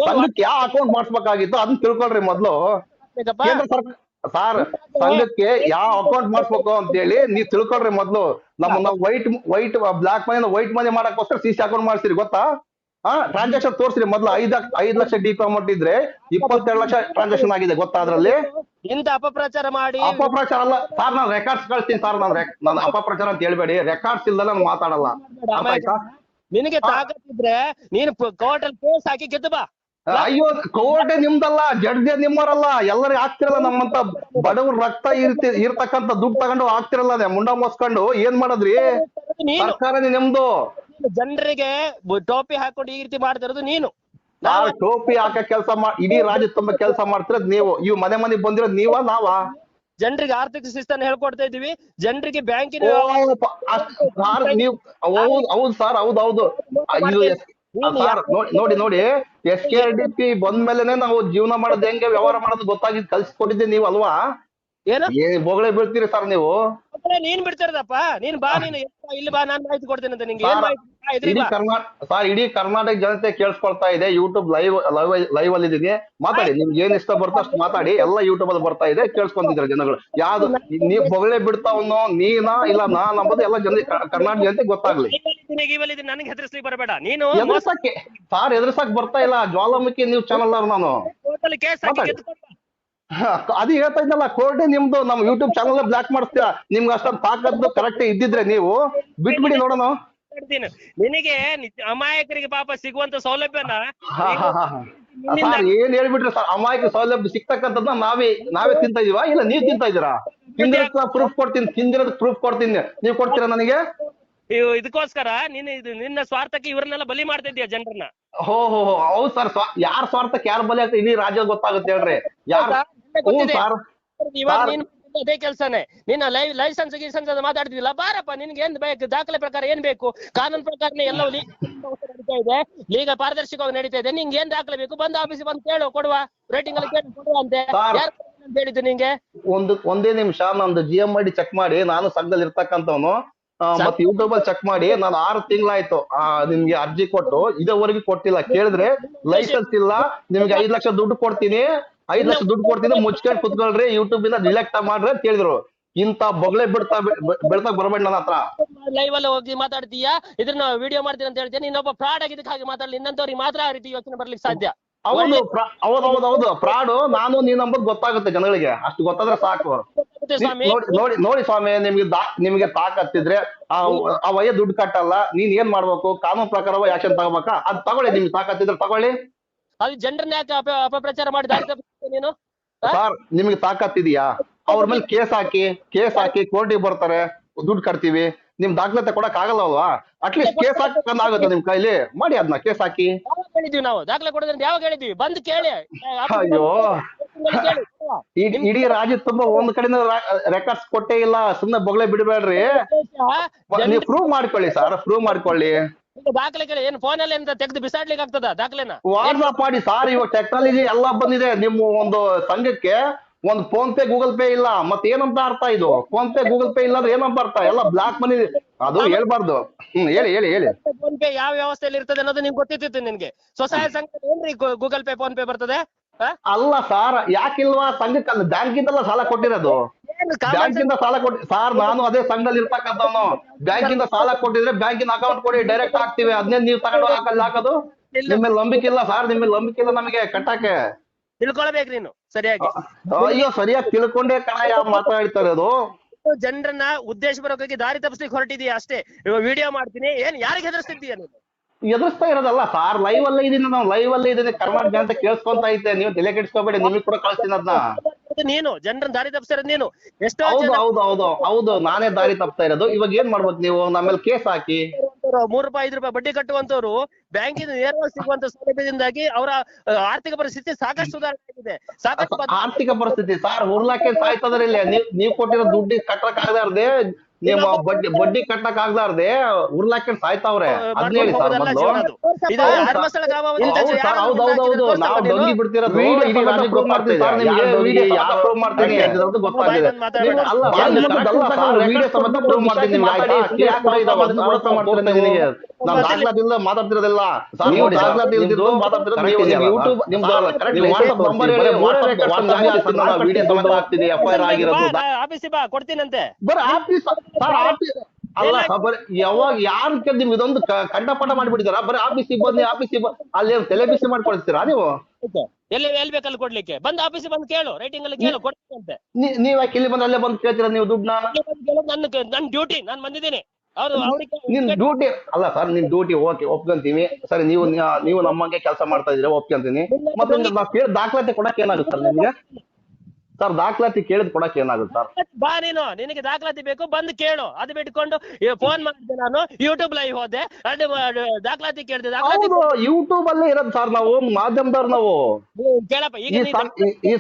ಸಂಘಕ್ಕೆ ಯಾವ ಅಕೌಂಟ್ ಮಾಡಿಸ್ಬೇಕಾಗಿತ್ತು ಅದನ್ನ ತಿಳ್ಕೊಳ್ರಿ ಮೊದ್ಲು. ಕೇಂದ್ರ ಸರ್ಕಾರ ಸಾರ್ ಸಂಘಕ್ಕೆ ಯಾವ ಅಕೌಂಟ್ ಮಾಡಿಸ್ಬೇಕು ಅಂತ ಹೇಳಿ ನೀವ್ ತಿಳ್ಕೊಳ್ರಿ ಮೊದ್ಲು. ನಮ್ಮ ವೈಟ್ ಬ್ಲಾಕ್ ಮನಿ ವೈಟ್ ಮನಿ ಮಾಡಕ್ಕೋಸ್ಕರ CC ಅಕೌಂಟ್ ಮಾಡ್ತೀರಿ ಗೊತ್ತಾ? ಟ್ರಾನ್ಸಾಕ್ಷನ್ ತೋರಿಸ್ರಿ ಮೊದ್ಲು. 5 ಲಕ್ಷ DP ಅಮೌಂಟ್ ಇದ್ರೆ 22 ಲಕ್ಷ ಟ್ರಾನ್ಸಾಕ್ಷನ್ ಆಗಿದೆ ಗೊತ್ತಾ ಅದ್ರಲ್ಲಿ? ಇಂತ ಅಪಪ್ರಚಾರ ಮಾಡಿ. ಅಪಪ್ರಚಾರ ಅಲ್ಲ ಸರ್, ನಾನು ರೆಕಾರ್ಡ್ಸ್ ಕಳ್ಸ್ತೀನಿ ಸರ್. ನಾನು ಅಪಪ್ರಚಾರ ಅಂತ ಹೇಳ್ಬೇಡಿ, ರೆಕಾರ್ಡ್ಸ್ ಇಲ್ದ ನಾನು ಮಾತಾಡಲ್ಲ. ನಿನಗೆ ತಾಕತ್ತಿದ್ರೆ ನೀನು ಕೋರ್ಟ್ ಅಲ್ಲಿ ಕೇಸ್ ಹಾಕಿ ಗೆದ್ದು ಬಾ. ಅಯ್ಯೋ ಕೋರ್ಟೆ ನಿಮ್ದಲ್ಲ, ಜಡ್ಜೆ ನಿಮ್ಮವರಲ್ಲ. ಎಲ್ಲರಿಗೂ ಆಗ್ತಿರಲ್ಲ, ನಮ್ಮಂತ ಬಡವ್ರ ರಕ್ತ ಇರ್ತಕ್ಕಂಥ ದುಡ್ಡು ತಗೊಂಡು ಆಗ್ತಿರಲ್ಲ, ಮುಂಡ ಮೋಸ್ಕೊಂಡು ಏನ್ ಮಾಡದ್ರಿ? ಸರ್ಕಾರನೇ ನಿಮ್ದು. ಜನರಿಗೆ ಟೋಪಿ ಹಾಕೊಂಡು ಈ ರೀತಿ ಮಾಡ್ತಿರೋದು ನೀನು. ಟೋಪಿ ಹಾಕ ಕೆಲಸ ಇಡೀ ರಾಜ್ಯ ತುಂಬಾ ಕೆಲಸ ಮಾಡ್ತಿರೋದ್ ನೀವು. ಇವ್ ಮನೆ ಬಂದಿರೋದ್ ನೀವಾ ನಾವಾ? ಜನರಿಗೆ ಆರ್ಥಿಕ ಶಿಸ್ತನ್ನು ಹೇಳ್ಕೊಡ್ತಾ ಇದೀವಿ. ಜನರಿಗೆ ಬ್ಯಾಂಕಿನ ನೀವು ಹೌದು ಸರ್, ಹೌದು. ನೋಡಿ SKLDP ಬಂದ್ಮೇಲೆನೆ ನಾವು ಜೀವನ ಮಾಡೋದು ಹೆಂಗೆ, ವ್ಯವಹಾರ ಮಾಡೋದು ಗೊತ್ತಾಗಿದ್ ಕಲ್ಸ್ಕೊಟ್ಟಿದ್ದೆ ನೀವು ಅಲ್ವಾ? ಬೋಗಳೆ ಬೀಳ್ತೀರಿ ಸರ್ ನೀವು. ನೀನ್ ಬಿಡ್ತಿರದಪ್ಪ, ನೀನ್ ಬಾ, ನೀನು ಇಲ್ಲಿ ಬಾ, ನಾನು ಮಾಹಿತಿ ಕೊಡ್ತೇನೆ ಅಂತ. ನಿಂಗೆ ಇಡೀ ಕರ್ನಾಟಕ ಜನತೆ ಕೇಳಿಸ್ಕೊಳ್ತಾ ಇದೆ. ಯೂಟ್ಯೂಬ್ ಲೈವ್ ಅಲ್ಲಿ ಇದೀನಿ, ಮಾತಾಡಿ. ನಿಮ್ಗೆ ಏನ್ ಇಷ್ಟ ಬರ್ತೋ ಅಷ್ಟು ಮಾತಾಡಿ. ಎಲ್ಲ ಯೂಟ್ಯೂಬ್ ಅಲ್ಲಿ ಬರ್ತಾ ಇದೆ, ಕೇಳಿಸ್ಕೊಂತಿದ್ದಾರೆ ಜನಗಳು. ಯಾವ್ದು ನೀವ್ ಬೊಗಳೆ ಬಿಡ್ತಾವನ್ನೋ ನೀನಾ ಇಲ್ಲ ನಾನ್ ಅಂಬೋದು ಎಲ್ಲ ಜನ ಕರ್ನಾಟಕ ಜನತೆ ಗೊತ್ತಾಗ್ಲಿ. ನನಗೆ ಹೆದರ್ಸ್ಲಿಕ್ಕೆ ಬರಬೇಡ ನೀನು. ಎದುರ್ಸಕ್ಕೆ ಸಾರ್ ಎದುರ್ಸಕ್ ಬರ್ತಾ ಇಲ್ಲ. ಜ್ವಾಲಾಮುಖಿ ನ್ಯೂಸ್ ಚಾನಲ್ ಅವ್ರು ನಾನು ಅದು ಹೇಳ್ತಾ ಇದ್ದಲ್ಲ, ಕೋರ್ಟೇ ನಿಮ್ದು. ನಮ್ ಯೂಟ್ಯೂಬ್ ಚಾನಲ್ ಬ್ಲಾಕ್ ಮಾಡಿಸ್ತೀರಾ? ನಿಮ್ಗೆ ಅಷ್ಟೊಂದು ತಾಕತ್ತು ಕರೆಕ್ಟ್ ಇದ್ದಿದ್ರೆ ನೀವು ಬಿಟ್ಬಿಡಿ ನೋಡೋಣ. ನಿನಗೆ ಅಮಾಯಕರಿಗೆ ಪಾಪ ಸಿಗುವಂತ ಸೌಲಭ್ಯನ ಸರ್ ಏನ್ ಹೇಳ್ಬಿಟ್ರಿ ಸರ್? ಅಮಾಯಕ ಸೌಲಭ್ಯ ಸಿಗ್ತಕ್ಕಂಥದ್ನ ನಾವೇ ತಿಂತ ಇದೀವಾ ಇಲ್ಲ ನೀವ್ ತಿಂತ ಇದೀರಾ? ತಿಂದಿರೋದ್ ಪ್ರೂಫ್ ಕೊಡ್ತೀನಿ, ಪ್ರೂಫ್ ಕೊಡ್ತೀನಿ. ನೀವ್ ಕೊಡ್ತೀರಾ ನನಗೆ? ಇದಕ್ಕೋಸ್ಕರ ನೀನು ನಿನ್ನ ಸ್ವಾರ್ಥಕ್ಕೆ ಇವ್ರನ್ನೆಲ್ಲ ಬಲಿ ಮಾಡ್ತಾ ಇದೀಯ ಜನರನ್ನ. ಹೌದು ಸರ್. ಯಾರ ಸ್ವಾರ್ಥಕ್ಕೆ ಯಾರು ಬಲಿ ಆಗ್ತದೆ ಇಡೀ ರಾಜ್ಯ ಗೊತ್ತಾಗುತ್ತೆ ಹೇಳ್ರಿ. ಅದೇ ಕೆಲ್ಸನೇ. ನಿನ್ನ ಲೈಸೆನ್ಸ್ ಗೀಸೆನ್ಸ್ ಅಂತ ಮಾತಾಡ್ತಿದ್ದಿಲ್ಲ. ಬಾರಪ್ಪ, ನಿನ್ಗೆ ಏನ್ ಬೇಕು? ದಾಖಲೆ ಪ್ರಕಾರ ಏನ್ ಬೇಕು? ಕಾನೂನು ಪ್ರಕಾರನೇ ಎಲ್ಲವೂ ನಡೀತಾ ಇದೆ, ಈಗ ಪಾರದರ್ಶಕವಾಗಿ ನಡೀತಾ ಇದೆ. ನಿಂಗೆ ಏನ್ ದಾಖಲೆ ಬೇಕು? ಬಂದು ಆಫೀಸ್ ಬಂದು ಕೇಳು, ಕೊಡುವ. ರೇಟಿಂಗ್ ಅಲ್ಲಿ ಕೇಳಿ ಕೊಡುವ ಅಂತೆ. ಯಾರು ಹೇಳಿದ್ದು ನಿಂಗೆ? ಒಂದೇ ನಿಮಿಷ, ನಂದು GMID ಚೆಕ್ ಮಾಡಿ. ನಾನು ಸಂಘದಲ್ಲಿ ಇರ್ತಕ್ಕಂಥವನು. ಮತ್ತೆ ಯೂಟ್ಯೂಬ್ ಅಲ್ಲಿ ಚೆಕ್ ಮಾಡಿ. ನಾನು 6 ತಿಂಗಳಾಯ್ತು ನಿಮ್ಗೆ ಅರ್ಜಿ ಕೊಟ್ಟು, ಇದುವರೆಗೂ ಕೊಟ್ಟಿಲ್ಲ. ಕೇಳಿದ್ರೆ ಲೈಸೆನ್ಸ್ ಇಲ್ಲ, ನಿಮ್ಗೆ 5 ಲಕ್ಷ ದುಡ್ಡು ಕೊಡ್ತೀನಿ, 5 ಲಕ್ಷ ದುಡ್ಡು ಕೊಡ್ತೀನಿ, ಮುಚ್ಕೊಂಡು ಕುತ್ಕೊಳ್ರಿ, ಯೂಟ್ಯೂಬ್ ಇಂದ ಡಿಲೆಕ್ಟ್ ಮಾಡ್ರಿ ಅಂತ ಹೇಳಿದ್ರು. ಇಂತ ಬೊಗಳೆ ಬೆಳ್ತಾಕ್ ಬರಬೇಡ ನನ್ನ ಹತ್ರ. ಲೈವ್ ಅಲ್ಲಿ ಹೋಗಿ ಮಾತಾಡ್ತೀಯಾ, ಇದನ್ನ ವಿಡಿಯೋ ಮಾಡ್ತೀನಿ ಅಂತ ಹೇಳ್ತೀನಿ. ಇನ್ನೊಬ್ಬ ಫ್ರಾಡ್ ಆಗಿದ್ದಕ್ಕೆ ಹಾಗೆ ಮಾತಾಡ್ಲಿ. ಇನ್ನಂತವ್ರಿಗೆ ಮಾತ್ರ ಆ ರೀತಿ ಯೋಚನೆ ಬರ್ಲಿಕ್ಕೆ ಸಾಧ್ಯ. ಹೌದು ಫ್ರಾಡು ನಾನು ನೀನ್ ನಂಬರ್ ಗೊತ್ತಾಗುತ್ತೆ ಜನಗಳಿಗೆ. ಅಷ್ಟು ಗೊತ್ತಾದ್ರೆ ಸಾಕು. ನೋಡಿ ಸ್ವಾಮಿ, ನಿಮ್ಗೆ ತಾಕತ್ತಿದ್ರೆ ಆ ವಯ್ಯ ದುಡ್ಡು ಕಟ್ಟಲ್ಲ, ನೀನ್ ಏನ್ ಮಾಡ್ಬೇಕು? ಕಾನೂನು ಪ್ರಕಾರವಾಗಿ ಆಕ್ಷನ್ ತಗೋಬೇಕಾ? ಅದ್ ತಗೊಳ್ಳಿ. ನಿಮ್ಗೆ ತಾಕತ್ತಿದ್ರೆ ತಗೊಳ್ಳಿ. ಅದು ಜನರನ್ನ ಯಾಕೆ ಅಪಪ್ರಚಾರ ಮಾಡಿ ನೀನು? ಸರ್ ನಿಮ್ಗೆ ತಾಕತ್ತಿದೆಯಾ? ಅವ್ರ ಮೇಲೆ ಕೇಸ್ ಹಾಕಿ ಕೋರ್ಟಿಗೆ ಬರ್ತಾರೆ, ದುಡ್ಡು ಕಟ್ತೀವಿ. ನಿಮ್ ದಾಖಲಾತಿ ಕೊಡಕ್ ಆಗಲ್ಲ ಅಲ್ವಾ? ಅಟ್ಲೀಸ್ಟ್ ಕೇಸ್ ಹಾಕಂದ್ ಆಗುತ್ತೆ ನಿಮ್ ಕೈಲಿ. ಮಾಡಿ ಅದನ್ನ ಕೇಸ್ ಹಾಕಿ. ಹೇಳಿದ್ವಿ ನಾವು ದಾಖಲೆ ಕೊಡೋದ್ರಿಂದ ಯಾವಾಗ ಹೇಳಿದ್ವಿ? ಬಂದು ಕೇಳಿ. ಅಯ್ಯೋ, ಇಡೀ ರಾಜ್ಯ ತುಂಬಾ ಒಂದ್ ಕಡೆಯಿಂದ ರೆಕಾರ್ಡ್ಸ್ ಕೊಟ್ಟೇ ಇಲ್ಲ. ಸುಮ್ನೆ ಬೊಗಳೆ ಬಿಡಬೇಡ್ರಿ. ನೀವು ಪ್ರೂವ್ ಮಾಡ್ಕೊಳ್ಳಿ ಸರ್, ಪ್ರೂವ್ ಮಾಡ್ಕೊಳ್ಳಿ. ದಾಖಲೆ ಕೇಳಿ. ಏನ್ ಫೋನ್ ಅಲ್ಲಿ ಅಂತ ತೆಗೆದು ಬಿಸಾಡ್ಲಿಕ್ಕೆ ಆಗ್ತದ ದಾಖಲೆನ? ವಾಟ್ಸ್ಆಪ್ ಮಾಡಿ ಸಾರ್. ಇವಾಗ ಟೆಕ್ನಾಲಜಿ ಎಲ್ಲ ಬಂದಿದೆ. ನಿಮ್ಮ ಒಂದು ಸಂಘಕ್ಕೆ ಒಂದು ಫೋನ್ ಪೇ ಗೂಗಲ್ ಪೇ ಇಲ್ಲ, ಮತ್ತೆ ಏನಂತ ಅರ್ಥ ಇದು? ಫೋನ್ ಪೇ ಗೂಗಲ್ ಪೇ ಇಲ್ಲ ಅಂದ್ರೆ ಏನಂತ ಅರ್ಥ? ಎಲ್ಲ ಬ್ಲಾಕ್ ಮನಿ. ಅದು ಹೇಳ್ಬಾರ್ದು. ಹೇಳಿ. ಫೋನ್ ಪೇ ಯಾವ ವ್ಯವಸ್ಥೆಯಲ್ಲಿ ಇರ್ತದೆ ಅನ್ನೋದು ನಿಮ್ಗೆ ಗೊತ್ತಿತ್ತು. ನಿನ್ಗೆ ಸ್ವಸಹಾಯ ಸಂಘ ಏನ್ರಿ ಗೂಗಲ್ ಪೇ ಫೋನ್ ಪೇ ಬರ್ತದೆ? ಅಲ್ಲ ಸಾರ್, ಯಾಕಿಲ್ವಾ? ಸಂಘಕ್ಕೆ ಬ್ಯಾಂಕಿಂದಲ್ಲ ಸಾಲ ಕೊಟ್ಟಿರೋದು. ಬ್ಯಾಂಕಿಂದ ಸಾಲ ಕೊಟ್ಟಿ ಸಾರ್. ನಾನು ಅದೇ ಸಂಘದಲ್ಲಿ ಇರ್ತಕ್ಕಂಥವನು. ಬ್ಯಾಂಕಿಂದ ಸಾಲ ಕೊಟ್ಟಿದ್ರೆ ಬ್ಯಾಂಕಿನ ಅಕೌಂಟ್ ಕೊಡಿ, ಡೈರೆಕ್ಟ್ ಹಾಕ್ತಿವಿ. ಅದನ್ನೇ ನೀವು ತಗೊಂಡು ಹಾಕೋದು. ನಿಮ್ಮಲ್ಲಿ ನಂಬಿಕೆ ಇಲ್ಲ ಸಾರ್, ನಿಮ್ಮಲ್ಲಿ ನಂಬಿಕೆ ಇಲ್ಲ ನಮಗೆ ಕಟ್ಟಕ್ಕೆ. ತಿಳ್ಕೊಳ್ಬೇಕು ನೀನು ಸರಿಯಾಗಿ. ಅಯ್ಯೋ, ಸರಿಯಾಗಿ ತಿಳ್ಕೊಂಡೇ ಕಣ ಮಾತಾಡ್ತಾ ಇರೋದು. ಜನರನ್ನ ಉದ್ದೇಶಪೂರ್ವಕವಾಗಿ ದಾರಿ ತಪ್ಪಿಸ್ಲಿಕ್ಕೆ ಹೊರಟಿದೀಯ ಅಷ್ಟೇ. ವಿಡಿಯೋ ಮಾಡ್ತೀನಿ, ಏನ್ ಯಾರಿಗೆ ಹೆದರ್ಸ್ತಿದ್ದೀಯ ನೀನು? ಎದುರಿಸ್ತಾ ಇರೋದಲ್ಲ ಸಾರ್. ಲೈವ್ ಅಲ್ಲೇ ಇದೀನಿ ನಾವು, ಲೈವ್ ಅಲ್ಲೇ ಇದೀನಿ. ಕರ್ನಾಟಕ ಜನತೆ ಕೇಳಿಸ್ಕೊಂತ ಐತೆ. ನೀವು ತಲೆ ಕೆಡಿಸ್ಕೋಬೇಡಿ, ನಿಮಗೆ ಕೂಡ ಕಳಿಸ್ತೀನಿ ಅದನ್ನ. ನೀನು ಜನರನ್ನ ದಾರಿ ತಪ್ಪಿಸಿರೋದು ನೀನು. ಎಷ್ಟೋ ಹೌದು, ನಾನೇ ದಾರಿ ತಪ್ತಾ ಇರೋದು. ಇವಾಗ ಏನ್ ಮಾಡ್ಬೇಕು ನೀವು? ನಮ್ಮೇಲೆ ಕೇಸ್ ಹಾಕಿ ₹3, ₹5 ಬಡ್ಡಿ ಕಟ್ಟುವಂತವ್ರು ಬ್ಯಾಂಕಿನ ನೇರವಾಗಿ ಸಿಗುವಂತ ಸೌಲಭ್ಯದಿಂದಾಗಿ ಅವರ ಆರ್ಥಿಕ ಪರಿಸ್ಥಿತಿ ಸಾಕಷ್ಟು ಸುಧಾರಣೆ ಆಗಿದೆ. ಸಾಕಷ್ಟು ಆರ್ಥಿಕ ಪರಿಸ್ಥಿತಿ ಸರ್ ಉರ್ಲಾಕೆ ಸಾಯ್ತದ್ರಿ ಇಲ್ಲಿ. ನೀವ್ ಕೊಟ್ಟಿರೋ ದುಡ್ಡಿ ಕಟ್ಟಕ್ ಆಗದಾರ್ದೆ, ನಿಮ್ಮ ಬಡ್ಡಿ ಕಟ್ಟಕ್ ಆಗದಾರ್ದೆ ಉರ್ಲಾಕೆ ಸಾಯ್ತಾವ್ರೆ. ಅದ್ನ ಹೇಳಿ ಸರ್ ಮೊದ್ಲು. ಇದು ಧರ್ಮಸ್ಥಳ ಗ್ರಾಮಾವಧಿ ಹೌದೌದು ನಾವು ಡೊಂಗಿ ಬಿಡ್ತಿರೋದು ಇಡೀ ರಾಜ್ಯಕ್ಕೆ ಗೊತ್ತಾಗ್ತಿದೆ ಸರ್. ನಿಮ್ಗೆ ಯಾರು ಪ್ರೂವ್ ಮಾಡ್ತೀನಿ ಅಂತ ಗೊತ್ತಾಗಿದೆ. ಅಲ್ಲ ವಿಡಿಯೋ ಸಮೇತ ಪ್ರೂವ್ ಮಾಡ್ತೀನಿ ನಿಮ್ಗೆ. ನಿಮಗೆ ನಾನ್ ದಾಖಲಾತಿಯಿಂದ ಮಾತಾಡ್ತಿರೋದಿಲ್ಲ. ನೀವು ದಾಖಲಾತಿ ಇಲ್ದಿದ್ದು ಮಾತಾಡ್ತಿರೋದು ನೀವು. ಯೂಟ್ಯೂಬ್ ನಿಮ್ದು ವಾಟ್ಸ್ಆಪ್ ನಂಬರ್ ಹೇಳಿ, ವಾಟ್ಸ್ಆಪ್ ವಿಡಿಯೋ ಸಮೇತ ಹಾಕ್ತೀನಿ. FIR ಆಗಿರೋದು ಆಫೀಸಿಗೆ ಬಾ ಕೊಡ್ತೀನಂತೆ. ಬರ ಆಫೀಸ್ ಸರ್ ಆಫೀಸ್ ಅಲ್ಲ ಬರೀ ಯಾವಾಗ ಯಾರು ಕೇಳಿ ನಿಮ್ಗೆ ಇದೊಂದು ಕಂಠಪಾಠ ಮಾಡಿಬಿಟ್ಟಿದಾರ. ಬರೀ ಆಫೀಸಿಗೆ ಬನ್ನಿ ಆಫೀಸಿಗೆ ಅಲ್ಲಿ ತಲೆ ಬಿಸಿ ಮಾಡ್ಕೊಳ್ತೀರಾ ನೀವು? ಎಲ್ಲಿ ಬೇಕಲ್ಲಿ ಕೊಡ್ಲಿಕ್ಕೆ ಬಂದು ಆಫೀಸಿಗೆ ಬಂದು ಕೇಳು, ರೈಟಿಂಗ್ ಅಲ್ಲಿ ಕೇಳು ಕೊಡ್ತೀನಂತೆ. ನೀವ್ ಯಾಕೆ ಇಲ್ಲಿ ಬಂದು ಅಲ್ಲೇ ಬಂದು ಕೇಳ್ತೀರಾ ನೀವು ದುಡ್ಡನ್ನ? ನನ್ನ ಡ್ಯೂಟಿ ನಾನು ಬಂದಿದ್ದೀನಿ. ನಿನ್ ಡ್ಯೂಟಿ ಅಲ್ಲ ಸರ್, ನಿನ್ ಡ್ಯೂಟಿ ಓಕೆ ಒಪ್ಕೊಂತೀವಿ. ಸರಿ ನೀವು ನಮ್ಮಂಗೆ ಕೆಲಸ ಮಾಡ್ತಾ ಇದೀರ ಒಪ್ಕೊಂತೀನಿ. ಮತ್ತೆ ನಾವು ಕೇಳಿ ದಾಖಲಾತಿ ಕೊಡಕ್ ಏನಾಗುತ್ತೆ ಸರ್ ನಿಮ್ಗೆ? ಸರ್ ದಾಖಲಾತಿ ಕೇಳಿದ್ ಕೊಡಕ್ ಏನಾಗುತ್ತೆ ಸರ್? ಬಾ ನೀನು, ನಿನಗೆ ದಾಖಲಾತಿ ಬೇಕು ಬಂದು ಕೇಳು. ಅದು ಬಿಟ್ಕೊಂಡು ಫೋನ್ ಮಾಡಿದೆ ನಾನು, ಯೂಟ್ಯೂಬ್ ಲೈವ್ ಹೋದೆ, ದಾಖಲಾತಿ ಕೇಳಿದೆ. ಯೂಟ್ಯೂಬ್ ಅಲ್ಲೇ ಇರೋದು ಸರ್, ನಾವು ಮಾಧ್ಯಮದವ್ರು ನಾವು. ಕೇಳಪ್ಪ ಈಗ ಈ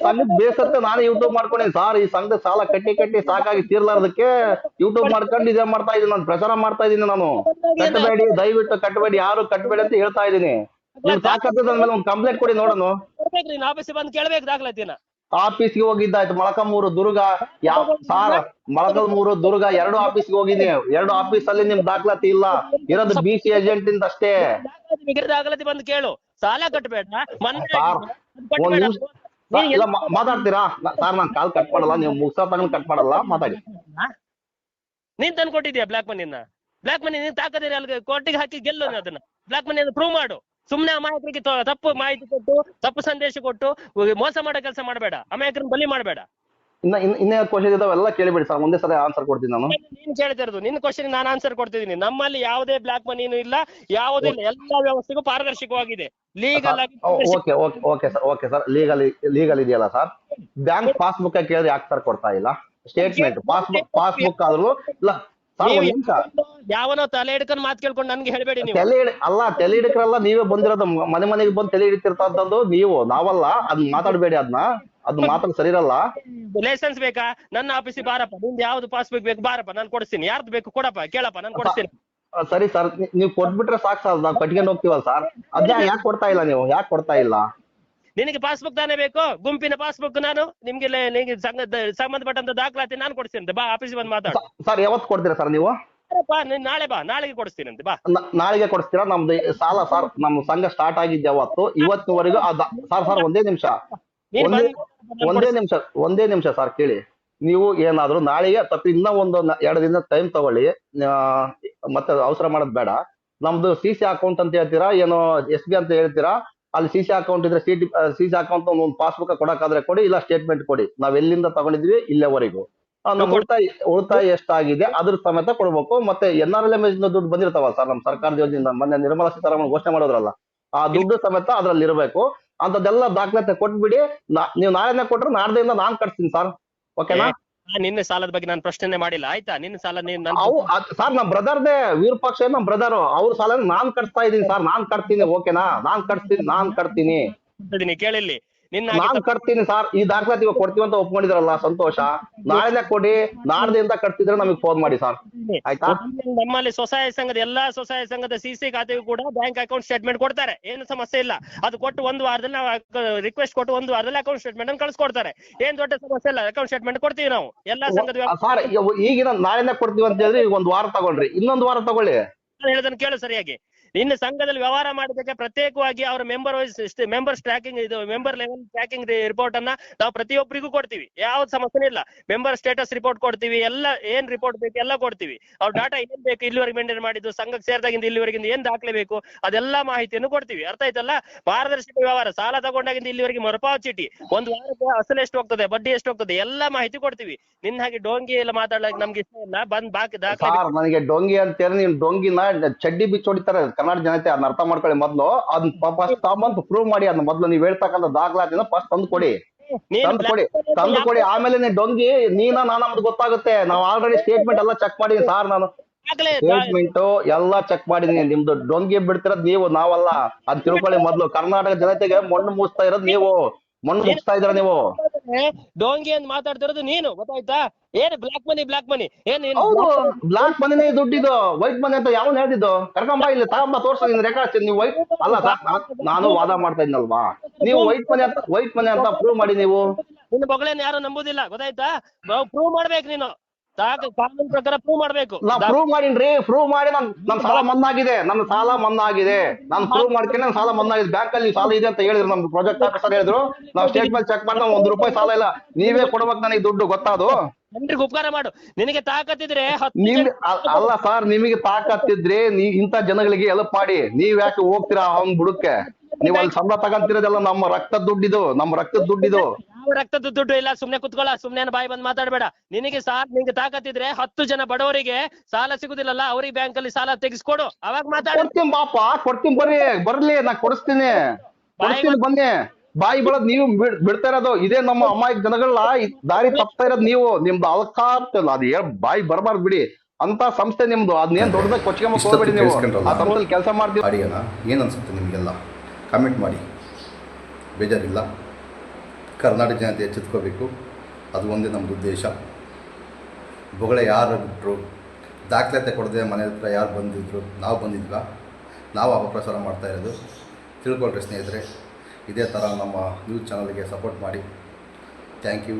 ಸಂಘದ ಬೇಸತ್ತೆ ನಾನೇ ಯೂಟ್ಯೂಬ್ ಮಾಡ್ಕೊಂಡೇನಿ ಸರ್. ಈ ಸಂಘದ ಸಾಲ ಕಟ್ಟಿ ಸಾಕಾಗಿ ತೀರ್ಲಾರ್ದಕ್ಕೆ ಯೂಟ್ಯೂಬ್ ಮಾಡ್ಕೊಂಡು ಇದೇ ಮಾಡ್ತಾ ಇದೀನಿ ನಾನು, ಪ್ರಚಾರ ಮಾಡ್ತಾ ಇದೀನಿ ನಾನು. ಕಟ್ಟಬೇಡಿ, ದಯವಿಟ್ಟು ಕಟ್ಟಬೇಡಿ, ಯಾರು ಕಟ್ಟಬೇಡಿ ಅಂತ ಹೇಳ್ತಾ ಇದೀನಿ. ನೀವು ತಾಕತ್ತದ ಮೇಲೆ ಒಂದು ಕಂಪ್ಲೇಂಟ್ ಕೊಡಿ ನೋಡೋಣ. ನೀನು ಆಫೀಸಿಗೆ ಬಂದು ಕೇಳ್ಬೇಕು ದಾಖಲಾತಿನ. ಆಫೀಸ್ಗೆ ಹೋಗಿದ್ದಾಯ್ತು, ಮೊಳಕಾಲ್ಮೂರು ದುರ್ಗ ಸಾರ್ ಮೊಳಕಾಲ್ಮೂರು ದುರ್ಗ 2 ಆಫೀಸ್ಗೆ ಹೋಗಿದ್ದೀನಿ. 2 ಆಫೀಸ್ ಅಲ್ಲಿ ನಿಮ್ ದಾಖಲಾತಿ ಇಲ್ಲ, ಇರೋದು BC ಏಜೆಂಟ್ ಇಂದ ಅಷ್ಟೇ. ದಾಖಲಾತಿ ಬಂದು ಕೇಳು, ಸಾಲ ಕಟ್ಟಬೇಡ. ಒಂದ್ ನಿಮಿಷ ಇಲ್ಲ ಮಾತಾಡ್ತೀರಾ ಸರ್? ನಾನ್ ಕಾಲ್ ಕಟ್ ಮಾಡಲ್ಲ, ನೀವು ಮುಗ್ಸ ತಗೊಂಡ್ ಕಟ್ ಮಾಡಲ್ಲ, ಮಾತಾಡಿ. ನೀನ್ ತಂದು ಕೊಟ್ಟಿದ್ಯಾ ಬ್ಲಾಕ್ ಮನಿನ? ಬ್ಲಾಕ್ ಮನಿ ನೀನ್ ತಾಕದಿರಿ ಅಲ್ಲಿ ಕೋರ್ಟಿಗೆ ಹಾಕಿ ಗೆಲ್ಲು ಅದನ್ನ. ಬ್ಲಾಕ್ ಮನಿ ಪ್ರೂವ್ ಮಾಡು. ಸುಮ್ನೆ ಅಮಾಯಕರಿಗೆ ತಪ್ಪು ಮಾಹಿತಿ ಕೊಟ್ಟು, ತಪ್ಪು ಸಂದೇಶ ಕೊಟ್ಟು ಮೋಸ ಮಾಡೋ ಕೆಲಸ ಮಾಡಬೇಡ, ಅಮಾಯಕರನ್ನ ಬಲಿ ಮಾಡಬೇಡ. ಇನ್ನೇ ಕ್ವಶನ್ ಇದಾವೆ ಎಲ್ಲ ಕೇಳಿಬಿಡಿ ಸರ್, ಒಂದೇ ಸಲ ಆನ್ಸರ್ ಕೊಡ್ತೀನಿ ನಾನು. ನೀನ್ ಕೇಳ್ತಿರೋದು ನಿನ್ನ ಕ್ವಶನ್ ನಾನು ಆನ್ಸರ್ ಕೊಡ್ತಿದ್ದೀನಿ. ನಮ್ಮಲ್ಲಿ ಯಾವುದೇ ಬ್ಲಾಕ್ ಮನಿನೂ ಇಲ್ಲ, ಯಾವುದೇ ಇಲ್ಲ. ಎಲ್ಲಾ ವ್ಯವಸ್ಥೆಗೂ ಪಾರದರ್ಶಕವಾಗಿದೆ, ಲೀಗಲ್ ಆಗಿ. ಓಕೆ ಸರ್, ಲೀಗಲ್ ಇದೆಯಲ್ಲ ಸರ್? ಬ್ಯಾಂಕ್ ಪಾಸ್ಬುಕ್ ಕೇಳಿದ್ರೆ ಯಾಕೆ ಸರ್ ಕೊಡ್ತಾ ಇಲ್ಲ? ಸ್ಟೇಟ್ಮೆಂಟ್ ಪಾಸ್ಬುಕ್ ಆದ್ರೂ ಇಲ್ಲ ಯಾವನೋ ತಲೆ ಹಿಡ್ಕೊಂಡು ಮಾತು ಕೇಳ್ಕೊಂಡು ನನ್ಗೆ ಹೇಳ್ಬೇಡಿ ನೀವು. ತಲೆ ಹಿಡಕ್ರಲ್ಲ, ನೀವೇ ಬಂದಿರೋದು ಮನೆಗೆ ಬಂದು ತಲೆ ಹಿಡಿತಿರ್ತಂತದ್ದು ನೀವು, ನಾವಲ್ಲ. ಅದ್ ಮಾತಾಡ್ಬೇಡಿ, ಅದ್ ಮಾತಾಡ್ ಸರಿ ಇರಲ್ಲ. ಲೈಸೆನ್ಸ್ ಬೇಕಾ? ನನ್ನ ಆಫೀಸಿಗೆ ಬಾರಪ್ಪ, ನಿಮ್ದು ಯಾವ್ದು ಪಾಸ್ಬುಕ್ ಬೇಕು ಬಾರಪ್ಪ, ನಾನು ಕೊಡಿಸ್ತೀನಿ. ಯಾರ್ದು ಬೇಕು ಕೊಡಪ್ಪ, ಕೇಳಪ್ಪ, ನಾನು ಕೊಡಿಸ್ತೀನಿ. ಸರಿ ಸರ್, ನೀವು ಕೊಟ್ಬಿಟ್ರೆ ಸಾಕು ಸರ್, ನಾವು ಕಟ್ಕೊಂಡು ಹೋಗ್ತೀವಲ್ಲ ಸರ್. ಅದ್ನ ಯಾಕೆ ಕೊಡ್ತಾ ಇಲ್ಲ ನೀವು? ಯಾಕೆ ಕೊಡ್ತಾ ಇಲ್ಲ? ನಿನಗೆ ಪಾಸ್ಬುಕ್ ತಾನೇ ಬೇಕು? ಗುಂಪಿನ ಪಾಸ್ಬುಕ್ ನಾನು ನಿಮ್ಗೆ ಸಂಬಂಧಪಟ್ಟಂತ ದಾಖಲಾತಿ ನಾನು ಕೊಡಿಸ್ತೀನಿ. ಬಾ ಆಫೀಸಿಗೆ ಬಂದು ಮಾತಾಡ. ಸರ್ ಯಾವತ್ತು ಕೊಡ್ತೀರಾ ಸರ್ ನೀವು? ನಾಳೆ ಬಾ, ನಾಳೆಗೆ ಕೊಡಿಸ್ತೀನಿ ಅಂತ. ಬಾ ನಾಳೆಗೆ ಕೊಡಿಸ್ತೀರಾ? ನಮ್ದು ಸಾಲ ಸರ್, ನಮ್ ಸಂಘ ಸ್ಟಾರ್ಟ್ ಆಗಿದ್ದೆ ಅವತ್ತು, ಇವತ್ತಿನವರೆಗೂ ಸರ್ ಒಂದೇ ನಿಮಿಷ ಸರ್ ಕೇಳಿ. ನೀವು ಏನಾದ್ರು ನಾಳೆಗೆ ತಪ್ಪಿ ಇನ್ನೂ ಒಂದು 2 ದಿನ ಟೈಮ್ ತಗೊಳ್ಳಿ, ಮತ್ತೆ ಅವಸರ ಮಾಡೋದ್ ಬೇಡ. ನಮ್ದು CC ಅಕೌಂಟ್ ಅಂತ ಹೇಳ್ತೀರಾ, ಏನೋ SB ಅಂತ ಹೇಳ್ತೀರಾ. ಅಲ್ಲಿ CC ಅಕೌಂಟ್ ಇದ್ರೆ CC ಅಕೌಂಟ್ ಒಂದು ಪಾಸ್ಬುಕ್ ಕೊಡಕ್ಕಾದ್ರೆ ಕೊಡಿ, ಇಲ್ಲ ಸ್ಟೇಟ್ಮೆಂಟ್ ಕೊಡಿ. ನಾವ್ ಎಲ್ಲಿಂದ ತಗೊಂಡಿದ್ವಿ ಇಲ್ಲಿವರೆಗೂ, ನಮ್ ಉಳಿತಾಯ ಎಷ್ಟಾಗಿದೆ ಅದ್ರ ಸಮೇತ ಕೊಡ್ಬೇಕು. ಮತ್ತೆ NRLM ದುಡ್ಡು ಬಂದಿರ್ತಾವಲ್ಲ ಸರ್, ನಮ್ ಸರ್ಕಾರದ ಯೋಜನೆಯಿಂದ ಮೊನ್ನೆ ನಿರ್ಮಲಾ ಸೀತಾರಾಮನ್ ಘೋಷಣೆ ಮಾಡೋದ್ರಲ್ಲ, ಆ ದುಡ್ಡು ಸಮೇತ ಅದ್ರಲ್ಲಿ ಇರಬೇಕು. ಅಂತದೆಲ್ಲ ದಾಖಲಾತಿ ಕೊಟ್ಬಿಡಿ. ನೀವು ನಾಳೆನೇ ಕೊಟ್ರೆ ನಾಡ್ದಿಂದ ನಾನ್ ಕಟ್ತೀನಿ ಸರ್, ಓಕೆನಾ? ನಿನ್ನ ಸಾಲದ ಬಗ್ಗೆ ನಾನು ಪ್ರಶ್ನೆ ಮಾಡಿಲ್ಲ, ಆಯ್ತಾ? ನಿನ್ನ ಸಾಲ ಸರ್ ನಮ್ ಬ್ರದರ್ದೇ, ವಿರೂಪಾಕ್ಷ ನಮ್ ಬ್ರದರ್, ಅವ್ರ ಸಾಲ ನಾನ್ ಕಟ್ತಾ ಇದೀನಿ ಸರ್, ನಾನ್ ಕಟ್ತೀನಿ, ಓಕೆನಾ? ನಾನ್ ಕಟ್ತೀನಿ ಕೇಳಿಲ್ಲಿ, ನಾನ್ ಕಟ್ತೀನಿ ಸರ್. ಈ ದಾಖಲಾತಿ ಕೊಡ್ತೀವಿ ಅಂತ ಒಪ್ಕೊಂಡಿದ್ರಲ್ಲ, ಸಂತೋಷ. ನಾಳೆನೇ ಕೊಡಿ, ನಾಡ್ದಿಂದ ಕಟ್ತಿದ್ರೆ ನಮಗೆ ಫೋನ್ ಮಾಡಿ ಸರ್, ಆಯ್ತಾ? ನಮ್ಮಲ್ಲಿ ಸ್ವಸಹಾಯ ಸಂಘದ ಎಲ್ಲಾ ಸ್ವಸಹಾಯ ಸಂಘದ CC ಖಾತೆಗೂ ಕೂಡ ಬ್ಯಾಂಕ್ ಅಕೌಂಟ್ ಸ್ಟೇಟ್ಮೆಂಟ್ ಕೊಡ್ತಾರೆ, ಏನು ಸಮಸ್ಯೆ ಇಲ್ಲ. ಅದು ಕೊಟ್ಟು 1 ವಾರದಲ್ಲಿ ನಾವು ರಿಕ್ವೆಸ್ಟ್ ಕೊಟ್ಟು 1 ವಾರದಲ್ಲಿ ಅಕೌಂಟ್ ಸ್ಟೇಟ್ಮೆಂಟ್ ಅನ್ನು ಕಳ್ಸಿಕೊಡ್ತಾರೆ. ಏನ್ ದೊಡ್ಡ ಸಮಸ್ಯೆ ಇಲ್ಲ, ಅಕೌಂಟ್ ಸ್ಟೇಟ್ಮೆಂಟ್ ಕೊಡ್ತೀವಿ ನಾವು ಎಲ್ಲಾ ಸಂಘದ. ಸರ್ ಈಗಿನ ನಾಳೆನೇ ಕೊಡ್ತೀವಿ ಅಂತ ಹೇಳಿದ್ರೆ ಈಗ 1 ವಾರ ತಗೊಳ್ರಿ, ಇನ್ನೊಂದು ವಾರ ತಗೊಳ್ಳಿ. ಹೇಳೋದನ್ನ ಕೇಳು ಸರಿಯಾಗಿ. ನಿನ್ನ ಸಂಘದಲ್ಲಿ ವ್ಯವಹಾರ ಮಾಡೋದಕ್ಕೆ ಪ್ರತ್ಯೇಕವಾಗಿ ಅವರ ಮೆಂಬರ್ಸ್ ಟ್ರ್ಯಾಕಿಂಗ್, ಇದು ಮೆಂಬರ್ ಲೆವೆಲ್ ಟ್ರ್ಯಾಕಿಂಗ್ ರಿಪೋರ್ಟ್ ಅನ್ನ ನಾವು ಪ್ರತಿಯೊಬ್ಬರಿಗೂ ಕೊಡ್ತೀವಿ, ಯಾವ್ದು ಸಮಸ್ಯೆ ಇಲ್ಲ. ಮೆಂಬರ್ ಸ್ಟೇಟಸ್ ರಿಪೋರ್ಟ್ ಕೊಡ್ತೀವಿ, ಎಲ್ಲ ಏನ್ ರಿಪೋರ್ಟ್ ಬೇಕು ಎಲ್ಲ ಕೊಡ್ತೀವಿ. ಅವ್ರ ಡಾಟಾ ಏನ್ ಬೇಕು, ಇಲ್ಲಿವರೆಗೆ ಮೇಂಟೈನ್ ಮಾಡಿದ್ದು, ಸಂಘಕ್ಕೆ ಸೇರಿದಾಗಿಂದ ಇಲ್ಲಿವರೆಗಿಂದ ಏನ್ ದಾಖಲೆ ಬೇಕು ಅದೆಲ್ಲಾ ಮಾಹಿತಿಯನ್ನು ಕೊಡ್ತೀವಿ. ಅರ್ಥ ಆಯ್ತಲ್ಲ? ಪಾರದರ್ಶಕ ವ್ಯವಹಾರ, ಸಾಲ ತಗೊಂಡಾಗಿಂದ ಇಲ್ಲಿವರೆಗೆ ಮರುಪಾವತಿ ಚೀಟಿ, 1 ವಾರಕ್ಕೆ ಅಸಲು ಎಷ್ಟು ಹೋಗ್ತದೆ, ಬಡ್ಡಿ ಎಷ್ಟು ಹೋಗ್ತದೆ, ಎಲ್ಲಾ ಮಾಹಿತಿ ಕೊಡ್ತೀವಿ. ನಿನ್ನ ಹಾಗೆ ಡೋಂಗಿ ಎಲ್ಲ ಮಾತಾಡ್ಲಿಕ್ಕೆ ನಮ್ಗೆ ಇಷ್ಟ ಇಲ್ಲ. ಬಂದ್ ಬಾಕಿ ದಾಖಲೆ. ನನಗೆ ಡೊಂಗಿ ಅಂತೇಳಿ ನೀನ್ ಡೊಂಗಿನ ಚಡ್ಡಿ ಬಿಚ್ಚಿ ಹೊಡಿತಾರೆ ಕನ್ನಡ ಜನತೆ, ಅದನ್ನ ಅರ್ಥ ಮಾಡ್ಕೊಳ್ಳಿ. ಮೊದ್ಲು ಅದನ್ನ ಫಸ್ಟ್ ತಗೊಂಡು ಪ್ರೂವ್ ಮಾಡಿ, ಅದನ್ನ ಮೊದ್ಲು ನೀವ್ ಹೇಳ್ತಕ್ಕಂಥ ದಾಖಲಾತಿನ ಫಸ್ಟ್ ತಂದು ಕೊಡಿ. ಆಮೇಲೆ ನೀನ್ ಡೊಂಗಿ ನಾನ ಗೊತ್ತಾಗುತ್ತೆ. ನಾವು ಆಲ್ರೆಡಿ ಸ್ಟೇಟ್ಮೆಂಟ್ ಎಲ್ಲ ಚೆಕ್ ಮಾಡಿ ಸಾರ್, ನಾನು ಸ್ಟೇಟ್ಮೆಂಟ್ ಎಲ್ಲ ಚೆಕ್ ಮಾಡಿದೀನಿ. ನಿಮ್ದು ಡೊಂಗಿ ಬಿಡ್ತಿರೋದ್ ನೀವು, ನಾವಲ್ಲ. ಅದ್ ತಿಳ್ಕೊಳ್ಳಿ ಮೊದ್ಲು. ಕರ್ನಾಟಕ ಜನತೆಗೆ ಮಣ್ಣು ಮುಗಿಸ್ತಾ ಇರೋದು ನೀವು, ಮಣ್ಣು ಮುಗಿಸ್ತಾ ಇದ್ರ ನೀವು. ಡೋಂಗಿ ಅಂತ ಮಾತಾಡ್ತಿರೋದು ನೀನು, ಗೊತ್ತಾಯ್ತಾ? ಏನ್ ಬ್ಲಾಕ್ ಮನಿ ಏನ್ ನೀನು? ಹೌದು, ಬ್ಲಾಕ್ ಮನಿನೇ ದುಡ್ಡಿದು. ವೈಟ್ ಮನಿ ಅಂತ ಯಾವನ್ ಹೇಳಿದ್ದು? ಕರ್ಕೊಂಬ ಇಲ್ಲಿ, ತಗೊಂಬ, ತೋರ್ಸು ನಿನ್ ರೆಕಾರ್ಡ್ಸ್. ನೀವು ವೈಟ್ ಅಲ್ಲ ಸರ್, ನಾನು ವಾದ ಮಾಡ್ತಾ ಇದ್ನಲ್ವಾ, ನೀವು ವೈಟ್ ಮನಿ ಅಂತ ಪ್ರೂವ್ ಮಾಡಿ. ನೀವು ನಿನ್ನ ಬೊಗಳೇನ್ ಯಾರು ನಂಬುದಿಲ್ಲ, ಗೊತ್ತಾಯ್ತಾ? ಪ್ರೂವ್ ಮಾಡ್ಬೇಕು ನೀನು, ಕಾನೂನು ಪ್ರಕಾರ ಪ್ರೂವ್ ಮಾಡ್ಬೇಕು. ನಾ ಪ್ರೂವ್ ಮಾಡೀನ್ರಿ, ಪ್ರೂವ್ ಮಾಡಿ ನನ್ ಸಾಲ ಮನ್ನಾ ಆಗಿದೆ. ನನ್ನ ಸಾಲ ಮನ್ನಾ ಆಗಿದೆ. ನಾನು ಪ್ರೂವ್ ಮಾಡ್ತೀನಿ, ನನ್ನ ಸಾಲ ಮನ್ನಾ ಆಗಿದೆ. ಬ್ಯಾಂಕ್ ಅಲ್ಲಿ ಸಾಲ ಇದೆ ಅಂತ ಹೇಳಿದ್ರು, ನಮ್ ಪ್ರಾಜೆಕ್ಟ್ ಆಫೀಸರ್ ಹೇಳಿದ್ರು. ನಾವು ಸ್ಟೇಟ್ಮೆಂಟ್ ಚೆಕ್ ಮಾಡಿ ₹1 ಸಾಲ ಇಲ್ಲ. ನೀವೇ ಕೊಡ್ಬೇಕು ನನಗೆ ದುಡ್ಡು, ಗೊತ್ತಾದು. ಜನರಿಗೆ ಉಪಕಾರ ಮಾಡು. ನಿನಗೆ ತಾಕತ್ತಿದ್ರೆ ಅಲ್ಲ ಸರ್, ನಿಮಗೆ ತಾಕತ್ತಿದ್ರೆ ಇಂಥ ಜನಗಳಿಗೆ ಹೆಲ್ಪ್ ಮಾಡಿ. ನೀವ್ ಯಾಕೆ ಹೋಗ್ತೀರಾ ಅವ್ನ್ ಬುಡಕ್ಕೆ? ನೀವು ಅಲ್ಲಿ ಸಂಬಳ ತಗೊಂತಿರೋದೆಲ್ಲ ನಮ್ಮ ರಕ್ತದ ದುಡ್ಡಿದು, ನಮ್ಮ ರಕ್ತದ ದುಡ್ಡಿದು. ಯಾವ ರಕ್ತದ ದುಡ್ಡು ಇಲ್ಲ, ಸುಮ್ನೆ ಕುತ್ಕೊಳ್ಳ, ಸುಮ್ನೆ ಬಾಯಿ ಬಂದ್ ಮಾತಾಡ್ಬೇಡ. ನಿನಗೆ ನಿನಗೆ ತಾಕತ್ತಿದ್ರೆ 10 ಜನ ಬಡವರಿಗೆ ಸಾಲ ಸಿಗುದಿಲ್ಲಲ್ಲ, ಅವ್ರಿಗೆ ಬ್ಯಾಂಕ್ ಅಲ್ಲಿ ಸಾಲ ತೆಗಿಸ್ಕೊಡು, ಅವಾಗ ಮಾತಾಡ. ಕೊಡ್ತೀನಿ ಬಾಪ, ಕೊಡ್ತೀನಿ, ಬರ್ಲಿ, ನಾ ಕೊಡಿಸ್ತೀನಿ, ಬನ್ನಿ. ಬಾಯಿ ಬೆಳದ್ ನೀವು ಬಿಡ್ತಾ ಇರೋದು. ಇದೇ ನಮ್ಮ ಅಮಾಯಕ ಜನಗಳ ದಾರಿ ತಪ್ತಾ ಇರೋದು ನೀವು. ನಿಮ್ದು ಅಲ್ಕಾರ್ತಿಲ್ಲ, ಅದು ಬಾಯಿ ಬರಬಾರ್ದು ಬಿಡಿ. ಅಂತ ಸಂಸ್ಥೆ ನಿಮ್ದು, ಅದನ್ನೇನ್ ದೊಡ್ಡದಾಗ ಕೊಚ್ಚಿಗೆ ಹೋಗ್ಬೇಡಿ ನೀವು. ಆ ಸಂಸ್ಥೆಯಲ್ಲಿ ಕೆಲಸ ಮಾಡ್ತೀವಿ. ಅಡಿಯೋಣ ಏನ್ ಅನ್ಸುತ್ತೆ ನಿಮಗೆಲ್ಲ ಕಾಮೆಂಟ್ ಮಾಡಿ, ಬೇಜಾರಿಲ್ಲ. ಕರ್ನಾಟಕ ಜನತೆ ಎಚ್ಚೆತ್ಕೋಬೇಕು, ಅದು ಒಂದೇ ನಮ್ಮದು ಉದ್ದೇಶ. ಬೊಗಳೆ ಯಾರು ಬಿಟ್ಟರು, ದಾಖಲಾತಿ ಕೊಡದೆ ಮನೆ ಹತ್ರ ಯಾರು ಬಂದಿದ್ರು, ನಾವು ಬಂದಿದ್ವಾ? ನಾವು ಅಪಪ್ರಚಾರ ಮಾಡ್ತಾ ಇರೋದು. ತಿಳ್ಕೊಳ್ರಿ ಸ್ನೇಹಿತರೆ. ಇದೇ ಥರ ನಮ್ಮ ನ್ಯೂಸ್ ಚಾನಲ್ಗೆ ಸಪೋರ್ಟ್ ಮಾಡಿ. Thank you.